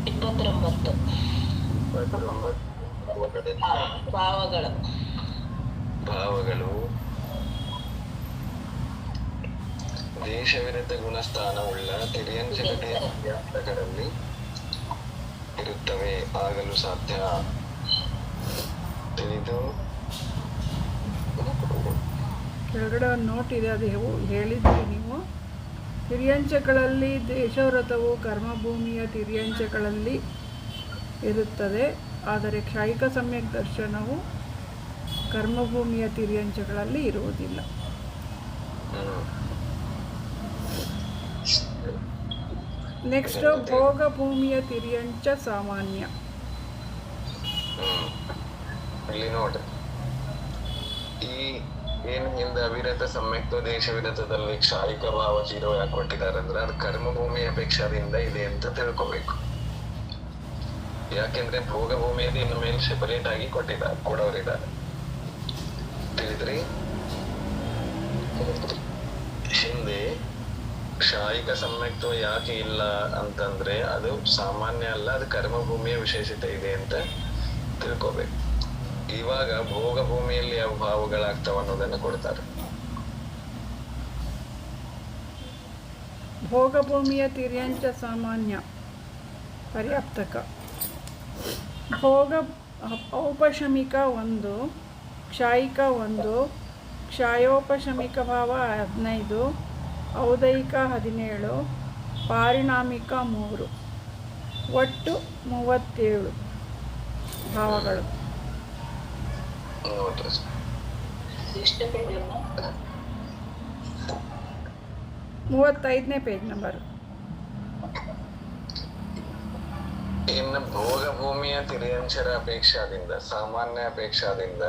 29 ಭಾವಗಳು ದೇಶ ವಿರುದ್ಧ ಗುಣಸ್ಥಾನವುಳ್ಳ ತಿರ್ಯಂಚಕತೆಯ ವ್ಯಾಪ್ತಗಳಲ್ಲಿ ಇರುತ್ತವೆ, ಆಗಲು ಸಾಧ್ಯ. ತಿಳಿದು ಕೆಳಗಡೆ ಒಂದು ನೋಟ್ ಇದೆ, ಅದು ಹೇಳಿದ್ರಿ ನೀವು. ತಿರ್ಯಂಚಗಳಲ್ಲಿ ದೇಶವ್ರತವು ಕರ್ಮಭೂಮಿಯ ತಿರ್ಯಂಚಗಳಲ್ಲಿ ಇರುತ್ತದೆ, ಆದರೆ ಕ್ಷಾಯಿಕ ಸಮ್ಯಕ್ ದರ್ಶನವು ಕರ್ಮಭೂಮಿಯ ತಿರ್ಯಂಚಗಳಲ್ಲಿ ಇರುವುದಿಲ್ಲ. ನೆಕ್ಸ್ಟ್ ಭೋಗ ಭೂಮಿಯ ತಿರ್ಯಂಚ ಸಾಮಾನ್ಯ. ಇಲ್ಲಿ ನೋಡ್ರಿ, ಈ ಏನು ಹಿಂದೆ ಅವಿರತ ಸಮ್ಯಕ್ತ ದೇಶ ವಿರತದಲ್ಲಿ ಕ್ಷಾಯಿಕ ಭಾವ 0 ಯಾಕೆ ಕೊಟ್ಟಿದ್ದಾರೆ ಅಂದ್ರೆ ಅದು ಕರ್ಮಭೂಮಿ ಅಪೇಕ್ಷಾದಿಂದ ಇದೆ ಅಂತ ತಿಳ್ಕೊಬೇಕು. ಯಾಕೆಂದ್ರೆ ಭೋಗ ಭೂಮಿಯಲ್ಲಿ ಇನ್ನು ಮೇಲೆ ಸೆಪರೇಟ್ ಆಗಿ ಕೊಡೋರಿದ್ದಾರೆ. ತಿಳಿದ್ರಿ? ಹಿಂದೆ ಕ್ಷಾಯಿಕ ಸಮ್ಯಕ್ತ್ವ ಯಾಕೆ ಇಲ್ಲ ಅಂತಂದ್ರೆ ಅದು ಸಾಮಾನ್ಯ ಅಲ್ಲ, ಅದು ಕರ್ಮಭೂಮಿಯ ವಿಶೇಷತೆ ಇದೆ ಅಂತ ತಿಳ್ಕೊಬೇಕು. ಇವಾಗ ಭೋಗ ಭೂಮಿಯಲ್ಲಿ ಯಾವ ಭಾವಗಳಾಗ್ತಾವ ಅನ್ನೋದನ್ನ ಕೊಡ್ತಾರೆ. ಭೋಗ ಭೂಮಿಯ ತಿರ್ಯಂಚ ಸಾಮಾನ್ಯ ಪರ್ಯಾಪ್ತಕ. ಭೋಗ ಔಪಶಮಿಕ 1, ಕ್ಷಾಯಿಕ 1, ಕ್ಷಾಯೋಪಶಮಿಕ ಭಾವ 15, ಔದೈಕ 17, ಪಾರಿಣಾಮಿಕ 3, ಒಟ್ಟು 37 ಭಾವಗಳು. 35ನೇ ಪೇಜ್ ನಂಬರ್. ಇನ್ನು ಭೋಗ ಭೂಮಿಯ ತಿರ್ಯಂಚರ ಅಪೇಕ್ಷಾದಿಂದ, ಸಾಮಾನ್ಯ ಅಪೇಕ್ಷಾದಿಂದ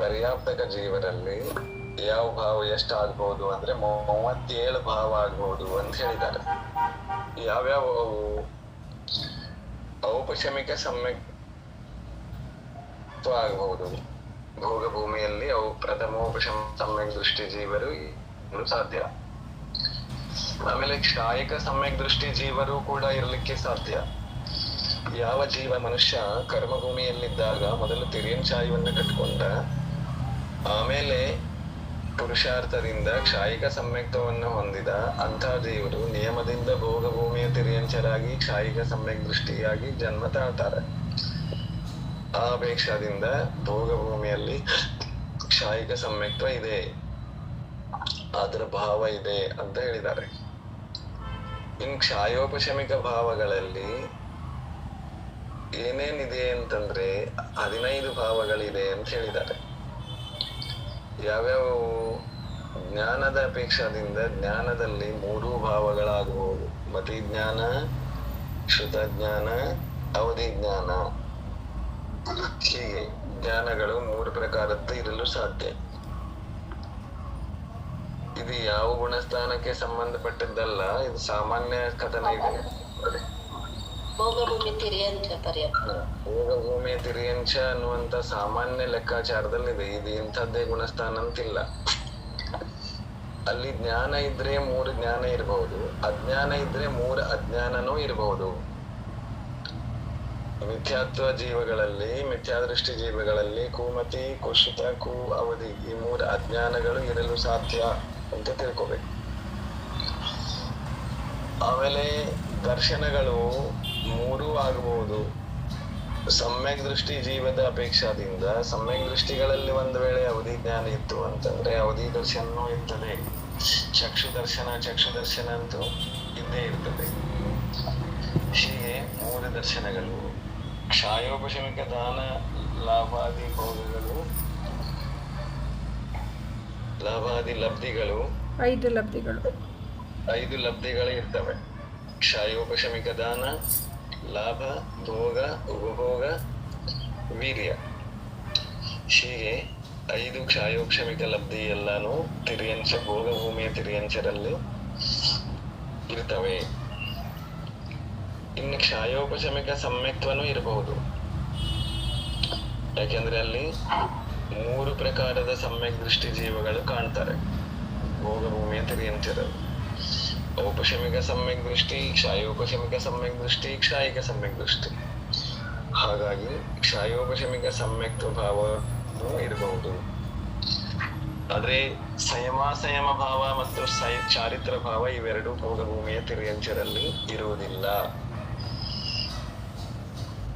ಪರ್ಯಾಪ್ತಕ ಜೀವರಲ್ಲಿ ಯಾವ ಭಾವ ಎಷ್ಟಾಗಬಹುದು ಅಂದ್ರೆ 37 ಭಾವ ಆಗ್ಬಹುದು ಅಂತ ಹೇಳಿದ್ದಾರೆ. ಯಾವ್ಯಾವ? ಔಪಶಮಿಕ ಸಮ್ಯಕ್ತ್ವ ಆಗಬಹುದು ಭೋಗ ಭೂಮಿಯಲ್ಲಿ. ಅವು ಸಮ್ಯಕ್ ದೃಷ್ಟಿ ಜೀವರು ಸಾಧ್ಯ. ಆಮೇಲೆ ಕ್ಷಾಯಿಕ ಸಮ್ಯಕ್ ದೃಷ್ಟಿ ಜೀವರು ಕೂಡ ಇರಲಿಕ್ಕೆ ಸಾಧ್ಯ. ಯಾವ ಜೀವ ಮನುಷ್ಯ ಕರ್ಮಭೂಮಿಯಲ್ಲಿದ್ದಾಗ ಮೊದಲು ತಿರ್ಯಂಚಾಯವನ್ನು ಕಟ್ಕೊಂಡ, ಆಮೇಲೆ ಪುರುಷಾರ್ಥದಿಂದ ಕ್ಷಾಯಿಕ ಸಮ್ಯಕ್ತವನ್ನು ಹೊಂದಿದ ಅಂತಹ ಜೀವರು ನಿಯಮದಿಂದ ಭೋಗ ಭೂಮಿಯ ತಿರ್ಯಂಚರಾಗಿ ಕ್ಷಾಯಿಕ ಸಮ್ಯಕ್ ದೃಷ್ಟಿಯಾಗಿ ಜನ್ಮ ತಾಳ್ತಾರೆ. ಆ ಅಪೇಕ್ಷಾದಿಂದ ಭೋಗ ಭೂಮಿಯಲ್ಲಿ ಕ್ಷಾಯಿಕ ಸಮ್ಯಕ್ತ್ವ ಇದೆ, ಅದರ ಭಾವ ಇದೆ ಅಂತ ಹೇಳಿದ್ದಾರೆ. ಇನ್ ಕ್ಷಾಯೋಪಶಮಿಕ ಭಾವಗಳಲ್ಲಿ ಏನೇನಿದೆ ಅಂತಂದ್ರೆ 15 ಭಾವಗಳಿದೆ ಅಂತ ಹೇಳಿದ್ದಾರೆ. ಯಾವ್ಯಾವ? ಜ್ಞಾನದ ಅಪೇಕ್ಷಾದಿಂದ ಜ್ಞಾನದಲ್ಲಿ 3 ಭಾವಗಳಾಗಬಹುದು. ಮತಿ ಜ್ಞಾನ, ಶ್ರುತ ಜ್ಞಾನ, ಅವಧಿ ಜ್ಞಾನ. ಹೀಗೆ ಜ್ಞಾನಗಳು 3 ಪ್ರಕಾರದ್ದು ಇರಲು ಸಾಧ್ಯ. ಇದು ಯಾವ ಗುಣಸ್ಥಾನಕ್ಕೆ ಸಂಬಂಧಪಟ್ಟದ್ದಲ್ಲ, ಇದು ಸಾಮಾನ್ಯ ಕಥನ ಇದೆ. ಭೋಗಭೂಮಿ ತಿರ್ಯಂಚ ಪರ್ಯಾಪ್ತ. ಭೋಗಭೂಮಿ ತಿರ್ಯಂಚ ಅನ್ನುವಂತ ಸಾಮಾನ್ಯ ಲೆಕ್ಕಾಚಾರದಲ್ಲಿದೆ. ಇದು ಇಂಥದ್ದೇ ಗುಣಸ್ಥಾನ ಅಂತಿಲ್ಲ. ಅಲ್ಲಿ ಜ್ಞಾನ ಇದ್ರೆ 3 ಜ್ಞಾನ ಇರಬಹುದು, ಅಜ್ಞಾನ ಇದ್ರೆ 3 ಅಜ್ಞಾನನೂ ಇರಬಹುದು. ಮಿಥ್ಯಾತ್ವ ಜೀವಗಳಲ್ಲಿ, ಮಿಥ್ಯಾದೃಷ್ಟಿ ಜೀವಗಳಲ್ಲಿ ಕುಮತಿ, ಕುಶಿತ, ಕು ಅವಧಿ ಈ 3 ಅಜ್ಞಾನಗಳು ಇರಲು ಸಾಧ್ಯ ಅಂತ ತಿಳ್ಕೊಬೇಕು. ಆಮೇಲೆ ದರ್ಶನಗಳು 3 ಆಗಬಹುದು. ಸಮ್ಯಕ್ ದೃಷ್ಟಿ ಜೀವದ ಅಪೇಕ್ಷಾದಿಂದ ಸಮ್ಯಕ್ ದೃಷ್ಟಿಗಳಲ್ಲಿ ಒಂದು ವೇಳೆ ಅವಧಿ ಜ್ಞಾನ ಇತ್ತು ಅಂತಂದ್ರೆ ಅವಧಿ ದರ್ಶನನೂ ಇರ್ತದೆ. ಚಕ್ಷು ದರ್ಶನ ಅಂತೂ ಇದ್ದೇ ಇರ್ತದೆ. ಹೀಗೆ 3 ದರ್ಶನಗಳು, ಕ್ಷಾಯೋಪಶಮಿಕ ದಾನ ಲಾಭಾದಿ ಭೋಗಗಳು, ಲಾಭಾದಿ ಲಬ್ಧಿಗಳು, 5 ಲಬ್ಧಿಗಳು 5 ಲಬ್ಧಿಗಳು ಇರ್ತವೆ. ಕ್ಷಾಯೋಪಶಮಿಕ ದಾನ, ಲಾಭ, ಭೋಗ, ಉಪಭೋಗ, ವೀರ್ಯ. ಹೀಗೆ 5 ಕ್ಷಾಯೋಕ್ಷಮಿಕ ಲಬ್ಧಿ ಎಲ್ಲಾನು ತಿರಿಯಂಚ ಭೋಗ ಭೂಮಿಯ ತಿರಿಯಂಚರಲ್ಲಿ ಇರ್ತವೆ. ಇನ್ನು ಕ್ಷಾಯೋಪಶಮಿಕ ಸಮ್ಯಕ್ತ್ವನೂ ಇರಬಹುದು. ಯಾಕೆಂದ್ರೆ ಅಲ್ಲಿ 3 ಪ್ರಕಾರದ ಸಮ್ಯಕ್ ದೃಷ್ಟಿ ಜೀವಗಳು ಕಾಣ್ತಾರೆ ಭೋಗ ಭೂಮಿಯ ತಿರಿಯಂಚರಲ್ಲಿ. ಔಪಶಮಿಕ ಸಮ್ಯಕ್ ದೃಷ್ಟಿ, ಕ್ಷಾಯೋಪಶಮಿಕ ಸಮ್ಯಕ್ ದೃಷ್ಟಿ, ಕ್ಷಾಯಿಕ ಸಮ್ಯಕ್ ದೃಷ್ಟಿ. ಹಾಗಾಗಿ ಕ್ಷಾಯೋಪಶಮಿಕ ಸಮ್ಯಕ್ತ್ವ ಭಾವ ಇರಬಹುದು. ಆದ್ರೆ ಸಂಯಮ ಭಾವ ಮತ್ತು ಚಾರಿತ್ರ ಭಾವ ಇವೆರಡೂ ಭೋಗಭೂಮಿಯ ತಿರಿಯಂಚರಲ್ಲಿ ಇರುವುದಿಲ್ಲ.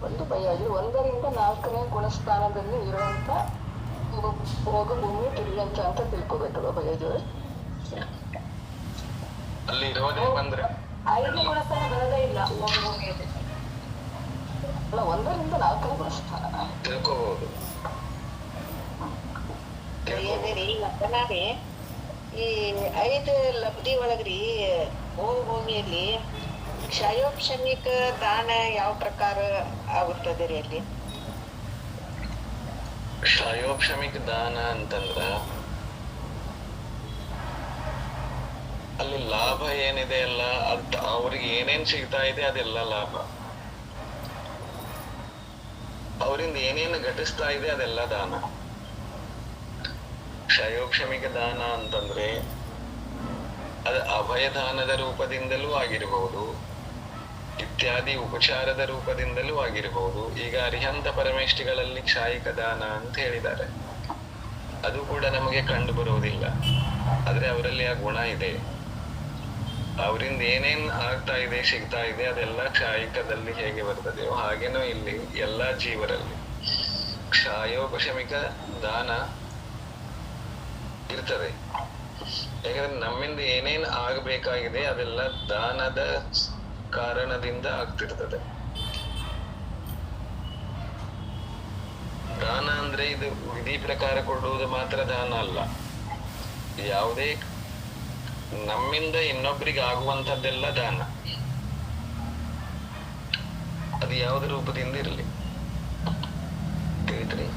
ಒಂದು ಬಯಾಗಿ 1ರಿಂದ 4ನೇ ಗುಣಸ್ಥಾನದಲ್ಲಿ ಇರುವಂತ ಭೋಗಭೂಮಿ ತಿರುಗಂಚ ಅಂತ ತಿಳ್ಕೊಬೇಕಲ್ವ ಬಯಾಜಿ? ಅಲ್ಲಿ ಇರೋದೇ ಬಂದ್ರೆ 5ನೇ ಗುಣಸ್ಥಾನ ಬರೋದೇ ಇಲ್ಲ ಭೋಗಭೂಮಿಯಲ್ಲಿ. ಅಲ್ಲ, 1ರಿಂದ 4ನೇ ಗುಣಸ್ಥಾನ ತಿಳ್ಕೋಬಹುದು. ಮತ್ತನಾರಿ ಈ 5 ಲಬ್ಧಿ ಒಳಗ್ರಿ ಭೂಮಿಯಲ್ಲಿ ಕ್ಷಯೋಪಶಮಿಕ ದಾನ ಯಾವ ಪ್ರಕಾರ ಆಗುತ್ತದೆ ರೀ ಅಲ್ಲಿ? ಕ್ಷಯೋಪಶಮಿಕ ದಾನ ಅಂತಂದ್ರ ಅಲ್ಲಿ ಲಾಭ ಏನಿದೆ ಅಲ್ಲ, ಅದು ಅವ್ರಿಗೆ ಏನೇನ್ ಸಿಗ್ತಾ ಇದೆ ಅದೆಲ್ಲ ಲಾಭ. ಅವರಿಂದ ಏನೇನು ಘಟಿಸ್ತಾ ಇದೆ ಅದೆಲ್ಲ ದಾನ. ಕ್ಷಯೋಕ್ಷಮಿಕ ದಾನ ಅಂತಂದ್ರೆ ಅದು ಅಭಯದಾನದ ರೂಪದಿಂದಲೂ ಆಗಿರಬಹುದು, ಇತ್ಯಾದಿ ಉಪಚಾರದ ರೂಪದಿಂದಲೂ ಆಗಿರಬಹುದು. ಈಗ ಅರಿಹಂತ ಪರಮೇಷ್ಠಿಗಳಲ್ಲಿ ಕ್ಷಾಯಿಕ ದಾನ ಅಂತ ಹೇಳಿದ್ದಾರೆ. ಅದು ಕೂಡ ನಮಗೆ ಕಂಡು ಬರುವುದಿಲ್ಲ, ಆದ್ರೆ ಅವರಲ್ಲಿ ಆ ಗುಣ ಇದೆ. ಅವರಿಂದ ಏನೇನ್ ಆಗ್ತಾ ಇದೆ ಸಿಗ್ತಾ ಇದೆ ಅದೆಲ್ಲ ಕ್ಷಾಯಿಕದಲ್ಲಿ ಹೇಗೆ ಬರ್ತದೆಯೋ ಹಾಗೇನೋ ಇಲ್ಲಿ ಎಲ್ಲಾ ಜೀವರಲ್ಲಿ ಕ್ಷಾಯೋಪಶಮಿಕ ದಾನ ಇರ್ತದೆ. ಯಾಕಂದ್ರೆ ನಮ್ಮಿಂದ ಏನೇನ್ ಆಗಬೇಕಾಗಿದೆ ಅದೆಲ್ಲ ದಾನದ ಕಾರಣದಿಂದ ಆಗ್ತಿರ್ತದೆ. ದಾನ ಅಂದ್ರೆ ಇದು ವಿಧಿ ಪ್ರಕಾರ ಕೊಡುವುದು ಮಾತ್ರ ದಾನ ಅಲ್ಲ. ಯಾವುದೇ ನಮ್ಮಿಂದ ಇನ್ನೊಬ್ಬರಿಗೆ ಆಗುವಂತದ್ದೆಲ್ಲ ದಾನ. ಅದು ಯಾವುದೇ ರೂಪದಿಂದ ಇರಲಿ. ತಿಳಿದ್ರಿ?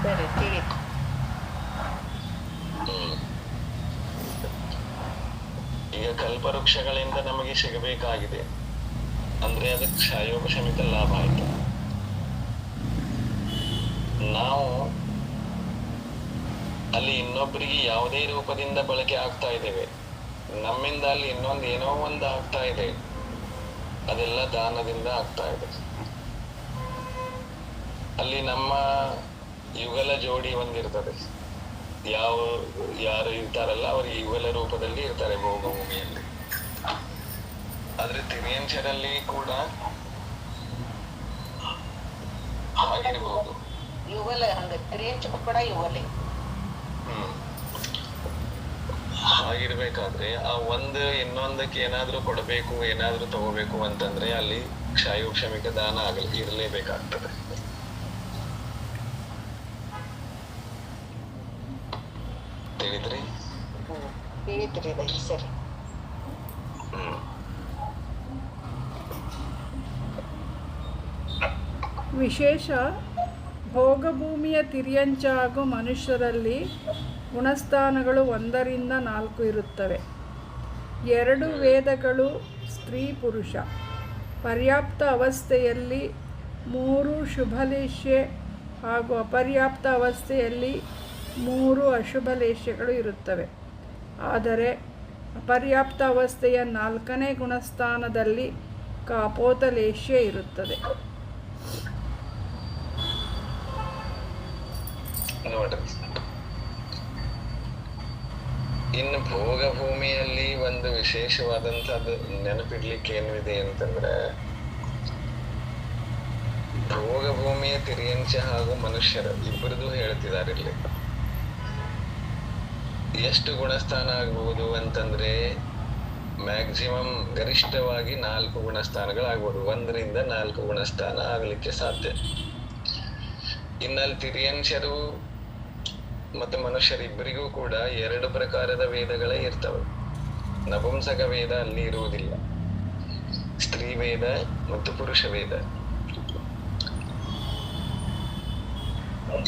ಸರಿ, ತಿಳಿತು. ಈಗ ಕಲ್ಪವೃಕ್ಷಗಳಿಂದ ನಮಗೆ ಸಿಗಬೇಕಾಗಿದೆ ಅಂದ್ರೆ ಅದಕ್ಕೆ ಕ್ಷಯೋಪಶಮಿಕ ಲಾಭ ಆಯ್ತು. ನಾವು ಅಲ್ಲಿ ಇನ್ನೊಬ್ಬರಿಗೆ ಯಾವುದೇ ರೂಪದಿಂದ ಬಳಕೆ ಆಗ್ತಾ ಇದ್ದೇವೆ, ನಮ್ಮಿಂದ ಅಲ್ಲಿ ಇನ್ನೊಂದು ಏನೋ ಒಂದು ಆಗ್ತಾ ಇದೆ, ಅದೆಲ್ಲ ದಾನದಿಂದ ಆಗ್ತಾ ಇದೆ. ಅಲ್ಲಿ ನಮ್ಮ ಯುಗಲ ಜೋಡಿ ಒಂದಿರ್ತದೆ. ಯಾರು ಇರ್ತಾರಲ್ಲ ಅವ್ರಿಗೆ ಯುಗಲ ರೂಪದಲ್ಲಿ ಇರ್ತಾರೆ ಭೋಗಭೂಮಿಯಲ್ಲಿ. ಆದ್ರೆ ತಿರಿಯಂಚರಲ್ಲಿ ಕೂಡ ಆಗಿರ್ಬೋದು. ಯುವಲ ಹಂಗ ತಿರಿಯಂಚ ಕೂಡ ಯುವಲೆ. ಹಾಗಿರ್ಬೇಕಾದ್ರೆ ಆ ಒಂದು ಇನ್ನೊಂದಕ್ಕೆ ಏನಾದ್ರೂ ಕೊಡಬೇಕು, ಏನಾದ್ರೂ ತಗೋಬೇಕು ಅಂತಂದ್ರೆ ಅಲ್ಲಿ ಕ್ಷಯೋಕ್ಷಮಿಕ ದಾನ ಇರಲೇಬೇಕಾಗ್ತದೆ. ತಿಳಿದ್ರಿ? ತಿಳಿದ್ರಿ ಬೈ, ಸರಿ. ವಿಶೇಷ ಭೋಗಭೂಮಿಯ ತಿರ್ಯಂಚ ಹಾಗೂ ಮನುಷ್ಯರಲ್ಲಿ ಗುಣಸ್ಥಾನಗಳು 1ರಿಂದ 4 ಇರುತ್ತವೆ. 2 ವೇದಗಳು ಸ್ತ್ರೀ ಪುರುಷ. ಪರ್ಯಾಪ್ತ ಅವಸ್ಥೆಯಲ್ಲಿ 3 ಶುಭಲೇಷ್ಯ ಹಾಗೂ ಅಪರ್ಯಾಪ್ತ ಅವಸ್ಥೆಯಲ್ಲಿ 3 ಅಶುಭಲೇಷ್ಯಗಳು ಇರುತ್ತವೆ. ಆದರೆ ಅಪರ್ಯಾಪ್ತ ಅವಸ್ಥೆಯ 4ನೇ ಗುಣಸ್ಥಾನದಲ್ಲಿ ಕಾಪೋತಲೇಶ್ಯ ಇರುತ್ತದೆ. ನೋಡ್ರಿ, ಇನ್ನು ಭೋಗ ಭೂಮಿಯಲ್ಲಿ ಒಂದು ವಿಶೇಷವಾದಂತದ್ದು ನೆನಪಿಡ್ಲಿಕ್ಕೆ ಏನಿದೆ ಅಂತಂದ್ರೆ, ಭೋಗ ಭೂಮಿಯ ತಿರಿಯಂಚ ಹಾಗೂ ಮನುಷ್ಯರು ಇಬ್ಬರದು ಹೇಳ್ತಿದ್ದಾರೆ ಇಲ್ಲಿ. ಎಷ್ಟು ಗುಣಸ್ಥಾನ ಆಗ್ಬಹುದು ಅಂತಂದ್ರೆ ಮ್ಯಾಕ್ಸಿಮಮ್ ಗರಿಷ್ಠವಾಗಿ 4 ಗುಣಸ್ಥಾನಗಳಾಗ್ಬೋದು. 1ರಿಂದ 4 ಗುಣಸ್ಥಾನ ಆಗ್ಲಿಕ್ಕೆ ಸಾಧ್ಯ. ಇನ್ನಲ್ಲಿ ತಿರಿಯಂಚರು ಮತ್ತು ಮನುಷ್ಯರಿಬ್ಬರಿಗೂ ಕೂಡ 2 ಪ್ರಕಾರದ ವೇದಗಳೇ ಇರ್ತವೆ. ನಪುಂಸಕ ವೇದ ಅಲ್ಲಿ ಇರುವುದಿಲ್ಲ, ಸ್ತ್ರೀ ವೇದ ಮತ್ತು ಪುರುಷ ವೇದ.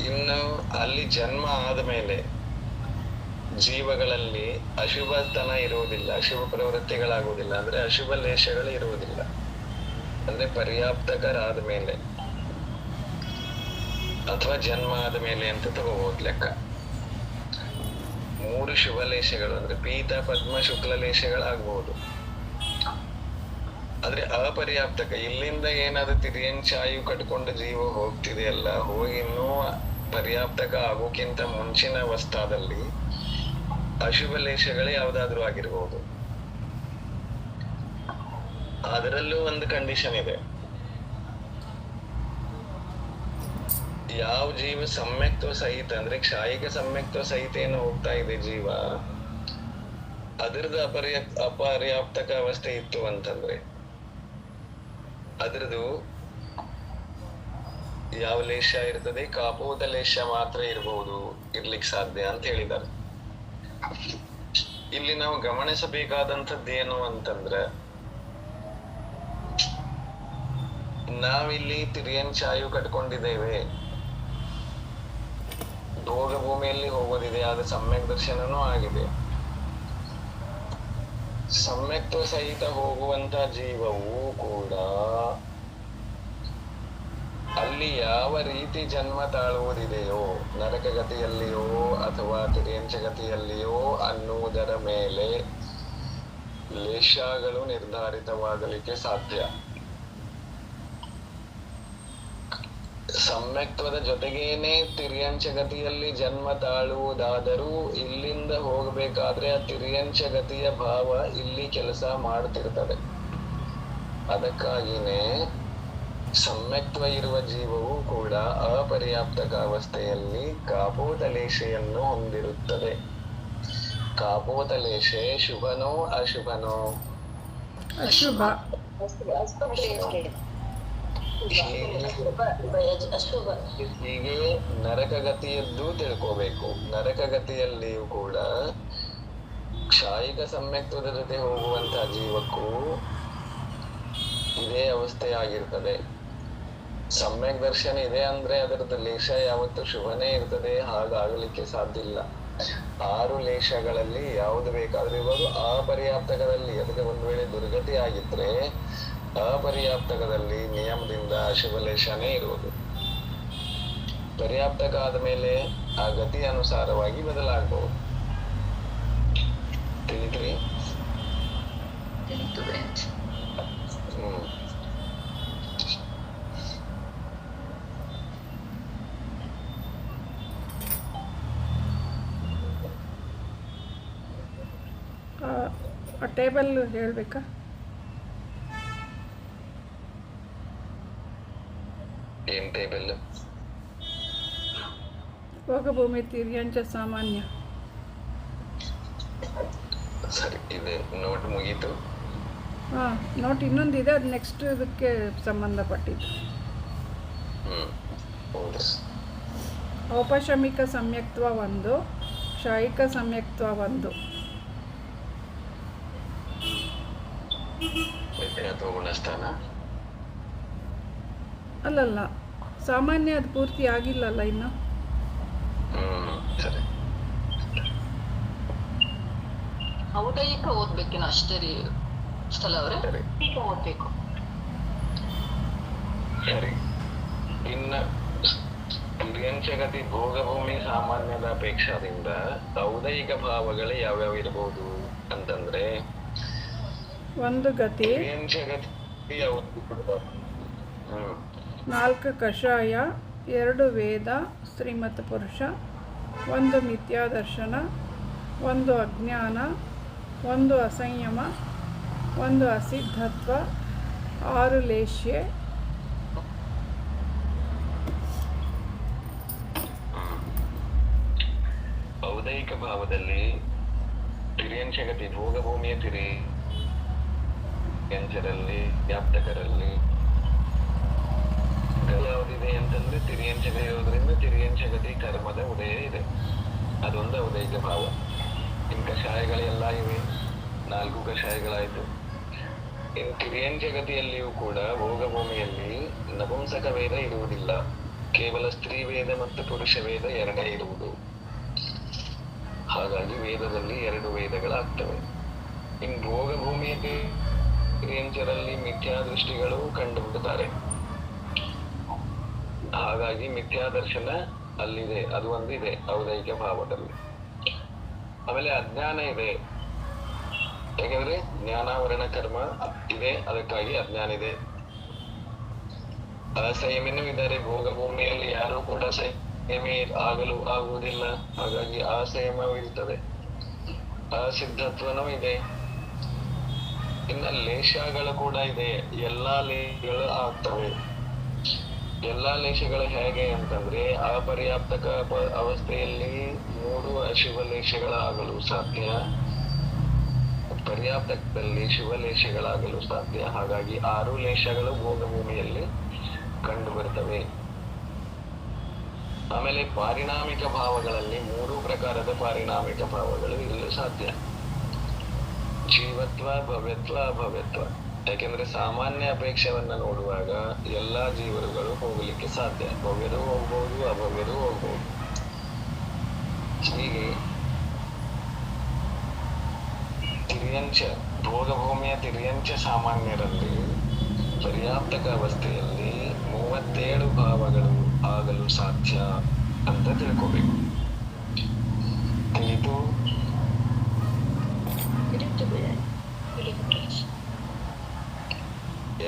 ಇನ್ನು ಅಲ್ಲಿ ಜನ್ಮ ಆದಮೇಲೆ ಜೀವಗಳಲ್ಲಿ ಅಶುಭತನ ಇರುವುದಿಲ್ಲ, ಅಶುಭ ಪ್ರವೃತ್ತಿಗಳಾಗುವುದಿಲ್ಲ, ಅಂದ್ರೆ ಅಶುಭ ಲೇಷಗಳು ಇರುವುದಿಲ್ಲ. ಅಂದ್ರೆ ಪರ್ಯಾಪ್ತಕರಾದ ಮೇಲೆ ಅಥವಾ ಜನ್ಮ ಆದ ಮೇಲೆ ಅಂತ ತಗೋಬಹುದು ಲೆಕ್ಕ. 3 ಶುಭ ಲೇಷಗಳು ಅಂದ್ರೆ ಪೀತ ಪದ್ಮ ಶುಕ್ಲ ಲೇಷಗಳಾಗಬಹುದು. ಆದ್ರೆ ಅಪರ್ಯಾಪ್ತಕ, ಇಲ್ಲಿಂದ ಏನಾದ್ರು ತಿರಿಯಂಚಾಯು ಕಟ್ಕೊಂಡು ಜೀವ ಹೋಗ್ತಿದೆಯಲ್ಲ, ಹೋಗಿ ಇನ್ನೂ ಪರ್ಯಾಪ್ತಕ ಆಗೋಕ್ಕಿಂತ ಮುಂಚಿನ ಅವಸ್ಥಾದಲ್ಲಿ ಅಶುಭ ಲೇಷಗಳೇ ಯಾವ್ದಾದ್ರು ಆಗಿರ್ಬೋದು. ಅದರಲ್ಲೂ ಒಂದು ಕಂಡೀಷನ್ ಇದೆ. ಯಾವ ಜೀವ ಸಮ್ಯಕ್ತ್ವ ಸಹಿತ ಅಂದ್ರೆ ಕ್ಷಾಯಿಕ ಸಮ್ಯಕ್ತ್ವ ಸಹಿತ ಏನು ಹೋಗ್ತಾ ಇದೆ ಜೀವ, ಅದರದ್ದು ಅಪರ್ಯಾಪ್ತಕ ಅವಸ್ಥೆ ಇತ್ತು ಅಂತಂದ್ರೆ ಅದ್ರದ್ದು ಯಾವ ಲೇಷ ಇರ್ತದೆ, ಕಾಪೋದ ಲೇಷ ಮಾತ್ರ ಇರಬಹುದು, ಇರ್ಲಿಕ್ಕೆ ಸಾಧ್ಯ ಅಂತ ಹೇಳಿದ್ದಾರೆ. ಇಲ್ಲಿ ನಾವು ಗಮನಿಸಬೇಕಾದಂಥದ್ದೇನು ಅಂತಂದ್ರೆ, ನಾವಿಲ್ಲಿ ತಿರಿಯಂಚಾಯು ಕಟ್ಕೊಂಡಿದ್ದೇವೆ, ಭೋಗ ಭೂಮಿಯಲ್ಲಿ ಹೋಗೋದಿದೆ, ಆದ ಸಮ್ಯಕ್ ದರ್ಶನನೂ ಆಗಿದೆ. ಸಮ್ಯಕ್ತ್ವ ಸಹಿತ ಹೋಗುವಂತ ಜೀವವು ಕೂಡ ಅಲ್ಲಿ ಯಾವ ರೀತಿ ಜನ್ಮ ತಾಳುವುದಿದೆಯೋ, ನರಕಗತಿಯಲ್ಲಿಯೋ ಅಥವಾ ತಿರಿಯಂಚಗತಿಯಲ್ಲಿಯೋ ಅನ್ನುವುದರ ಮೇಲೆ ಲೇಷಗಳು ನಿರ್ಧಾರಿತವಾಗಲಿಕ್ಕೆ ಸಾಧ್ಯ. ಸಮ್ಯಕ್ತ್ವದ ಜೊತೆಗೇನೆ ತಿರಿಯಂಚಗತಿಯಲ್ಲಿ ಜನ್ಮ ತಾಳುವುದಾದರೂ ಇಲ್ಲಿಂದ ಹೋಗಬೇಕಾದ್ರೆ ಆ ತಿರಿಯಂಚಗತಿಯ ಭಾವ ಇಲ್ಲಿ ಕೆಲಸ ಮಾಡ್ತಿರ್ತದೆ. ಅದಕ್ಕಾಗಿನೇ ಸಮ್ಯಕ್ತ್ವ ಇರುವ ಜೀವವು ಕೂಡ ಅಪರ್ಯಾಪ್ತಕ ಅವಸ್ಥೆಯಲ್ಲಿ ಕಾಪೋತಲೇಷೆಯನ್ನು ಹೊಂದಿರುತ್ತದೆ. ಕಾಪೋತಲೇಷೆ ಶುಭನೋ ಅಶುಭನೋ? ಅಶುಭ. ಹೀಗೆ ನರಕಗತಿಯದ್ದು ತಿಳ್ಕೋಬೇಕು. ನರಕಗತಿಯಲ್ಲಿಯೂ ಕೂಡ ಕ್ಷಾಯಿಕ ಸಮ್ಯಕ್ತ್ವದ ಜೊತೆ ಹೋಗುವಂತಹ ಜೀವಕ್ಕೂ ಇದೇ ಅವಸ್ಥೆ ಆಗಿರ್ತದೆ. ಸಮ್ಯಕ್ ದರ್ಶನ ಇದೆ ಅಂದ್ರೆ ಅದರದ್ದು ಲೇಷ ಯಾವತ್ತು ಶುಭನೇ ಇರ್ತದೆ, ಹಾಗಾಗಲಿಕ್ಕೆ ಸಾಧ್ಯ ಇಲ್ಲ. 6 ಲೇಷಗಳಲ್ಲಿ ಯಾವುದು ಬೇಕಾದ್ರೂ ಇವಾಗ ಅಪರ್ಯಾಪ್ತಕದಲ್ಲಿ, ಅದಕ್ಕೆ ಒಂದು ವೇಳೆ ದುರ್ಗತಿ ಆಗಿದ್ರೆ ಅಪರ್ಯಾಪ್ತಕದಲ್ಲಿ ನಿಯಮದಿಂದ ಅಶುಭ ಲೇಷನೇ ಇರುವುದು. ಪರ್ಯಾಪ್ತಕ ಆದ್ಮೇಲೆ ಆ ಗತಿ ಅನುಸಾರವಾಗಿ ಬದಲಾಗಬಹುದು. ತಿಳಿದ್ರಿ? ಆ ಟೇಬಲ್ ಹೇಳಬೇಕಾ? ಏನ್ ಟೇಬಲ್? ಭೋಗಭೂಮಿ ತಿರ್ಯಂಚ ಸಾಮಾನ್ಯ. ಸರಿ, ಇದೆ ನೋಟ್ ಮುಗೀತು. ಹಾಂ, ನೋಟ್ ಇನ್ನೊಂದಿದೆ, ಅದು ನೆಕ್ಸ್ಟ್ ಇದಕ್ಕೆ ಸಂಬಂಧಪಟ್ಟಿದ್ದು. ಹೌದು. ಔಪಶಮಿಕ ಸಮ್ಯಕ್ತ್ವ 1, ಕ್ಷಾಯಿಕ ಸಮ್ಯಕ್ತ್ವ 1. ಅಥವಾ ಗುಣಸ್ಥಾನ ಅಲ್ಲಲ್ಲ, ಸಾಮಾನ್ಯ ಅದು ಪೂರ್ತಿ ಆಗಿಲ್ಲಲ್ಲ ಇನ್ನು. ಸರಿ. ಔದಯಿಕ ಓದ್ಬೇಕೇನೋ ಅಷ್ಟೇ ರೀ ಸ್ಥಳ ಅವ್ರೆ. ಈಗ ಓದ್ಬೇಕು. ಸರಿ. ಇನ್ನ ತಿರ್ಯಂಚಗತಿ ಭೋಗಭೂಮಿ ಸಾಮಾನ್ಯದ ಅಪೇಕ್ಷದಿಂದ ಔದೈಕ ಭಾವಗಳು ಯಾವ್ಯಾವ ಇರಬಹುದು ಅಂತಂದ್ರೆ ಒಂದು ಗತಿ, ತಿರ್ಯಂಚಗತಿ ನಾಲ್ಕು ಕಷಾಯ, 2 ವೇದ ಸ್ತ್ರೀ ಮತ್ತು ಪುರುಷ, 1 ಮಿಥ್ಯಾದರ್ಶನ, 1 ಅಜ್ಞಾನ, 1 ಅಸಂಯಮ, 1 ಅಸಿದ್ಧತ್ವ, 6 ಲೇಷ್ಯೆ, ಔದೈಕ ಭಾವದಲ್ಲಿ ತಿರ್ಯಂಚಗತಿ ಭೋಗಭೂಮಿಯ ತಿರ್ಯಂಚರಲ್ಲಿ ವ್ಯಾಪ್ತಕರಲ್ಲಿ ಯಾವುದಿದೆ ಅಂತಂದ್ರೆ ತಿರ್ಯಂಚಕ ಇರೋದ್ರಿಂದ ತಿರ್ಯಂಚಗತಿ ಕರ್ಮದ ಉದಯ ಇದೆ, ಅದೊಂದು ಔದೈಕ ಭಾವ. ಇನ್ನು ಕಷಾಯಗಳೆಲ್ಲ ಇವೆ, 4 ಕಷಾಯಗಳಾಯ್ತು. ಇನ್ನು ತಿರ್ಯಂಚಗತಿಯಲ್ಲಿಯೂ ಕೂಡ ಭೋಗಭೂಮಿಯಲ್ಲಿ ನಪುಂಸಕ ವೇದ ಇರುವುದಿಲ್ಲ, ಕೇವಲ ಸ್ತ್ರೀ ವೇದ ಮತ್ತು ಪುರುಷ ವೇದ 2 ಇರುವುದು. ಹಾಗಾಗಿ ವೇದದಲ್ಲಿ 2 ವೇದಗಳಾಗ್ತವೆ. ಇನ್ನು ಭೋಗಭೂಮಿಯ ತಿರ್ಯಂಚರಲ್ಲಿ ಮಿಥ್ಯಾದೃಷ್ಟಿಗಳು ಕಂಡುಬಿಡುತ್ತಾರೆ, ಹಾಗಾಗಿ ಮಿಥ್ಯಾದರ್ಶನ ಅಲ್ಲಿದೆ, ಅದು ಒಂದಿದೆ ಔದೈಕ ಭಾವದಲ್ಲಿ. ಆಮೇಲೆ ಅಜ್ಞಾನ ಇದೆ, ಯಾಕಂದ್ರೆ ಜ್ಞಾನಾವರಣ ಕರ್ಮ ಇದೆ, ಅದಕ್ಕಾಗಿ ಅಜ್ಞಾನ ಇದೆ. ಅಸಂಯಮಿನೂ ಇದ್ದಾರೆ, ಭೋಗಭೂಮಿಯಲ್ಲಿ ಯಾರು ಕೂಡ ಸಂಯಮಿ ಆಗಲು ಆಗುವುದಿಲ್ಲ, ಹಾಗಾಗಿ ಅಸಂಯಮವಿರುತ್ತದೆ. ಅಸಿದ್ಧತ್ವನೂ ಇದೆ. ಇನ್ನ ಲೇಷಗಳು ಕೂಡ ಇದೆ, ಎಲ್ಲಾ ಲೇಷಗಳು ಆಗ್ತವೆ. ಎಲ್ಲಾ ಲೇಷಗಳು ಹೇಗೆ ಅಂತಂದ್ರೆ ಅಪರ್ಯಾಪ್ತಕ ಅವಸ್ಥೆಯಲ್ಲಿ 3 ಅಶುಭ ಲೇಷಗಳಾಗಲು ಸಾಧ್ಯ, ಪರ್ಯಾಪ್ತಕದಲ್ಲಿ ಶುಭಲೇಷಗಳಾಗಲು ಸಾಧ್ಯ. ಹಾಗಾಗಿ 6 ಲೇಷಗಳು ಭೋಗಭೂಮಿಯಲ್ಲಿ ಕಂಡು ಬರ್ತವೆ. ಆಮೇಲೆ ಪಾರಿಣಾಮಿಕ ಭಾವಗಳಲ್ಲಿ 3 ಪ್ರಕಾರದ ಪಾರಿಣಾಮಿಕ ಭಾವಗಳು ಇರಲು ಸಾಧ್ಯ, ಜೀವತ್ವ, ಭವ್ಯತ್ವ, ಅಭವ್ಯತ್ವ. ಯಾಕೆಂದ್ರೆ ಸಾಮಾನ್ಯ ಅಪೇಕ್ಷವನ್ನ ನೋಡುವಾಗ ಎಲ್ಲಾ ಜೀವರುಗಳು ಹೋಗಲಿಕ್ಕೆ ಸಾಧ್ಯ, ಭವ್ಯರು ಹೋಗ್ಬಹುದು, ಅಭವ್ಯರು ಹೋಗ್ಬಹುದು. ಹೀಗೆ ತಿರ್ಯಂಚ ಭೋಗಭೂಮಿಯ ತಿರ್ಯಂಚ ಸಾಮಾನ್ಯರಲ್ಲಿ ಪರ್ಯಾಪ್ತಕ ಅವಸ್ಥೆಯಲ್ಲಿ 37 ಭಾವಗಳು ಆಗಲು ಸಾಧ್ಯ ಅಂತ ತಿಳ್ಕೋಬೇಕು. ತಿಳಿದು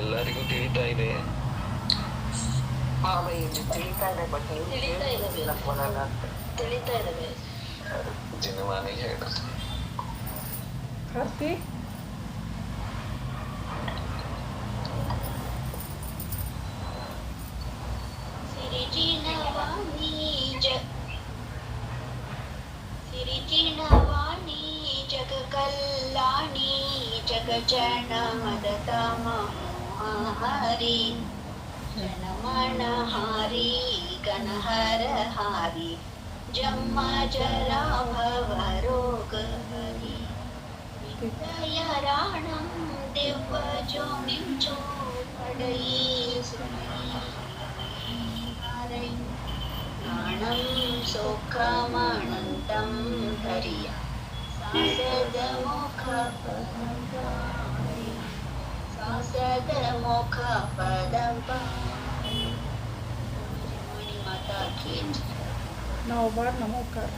ಎಲ್ಲರಿಗೂ ತಿಳಿತಾ ಇದೆ? ಜಿನವಾನಿ ಹೇಳು. ಕಾರ್ತಿ ಸಿರಿಜಿನವಾಣಿ ಜಗ ಕಲ್ಯಾಣಿ ಜಗ ಜನ ಮದತ ಮೋಹಾರಿ ಜನಮಣ ಹಾರಿ ಗಣಹರ ಹಾರಿ ಜಮ್ಮ ಜರಾ ಭವ ರೋಗ ಹರಿ ವಿದಯರಾಣಂ ದಿವ್ಯ ಜೋನಿಂಚೋ ಪಡೈ ಹರೈ ಜ್ಞಾನಂ ಸೋಖಮಣಂತಂ ಧರಿಯ ಸಾಸದ ಮುಖ ಪದಂಪಾರಿ ಸಾಸದ ಮುಖ ಪದಂಪಾರಿ. ಮಾತಾ ಕಿ ನಾವು ಬಾರ್ ನಮೋಕಾರ.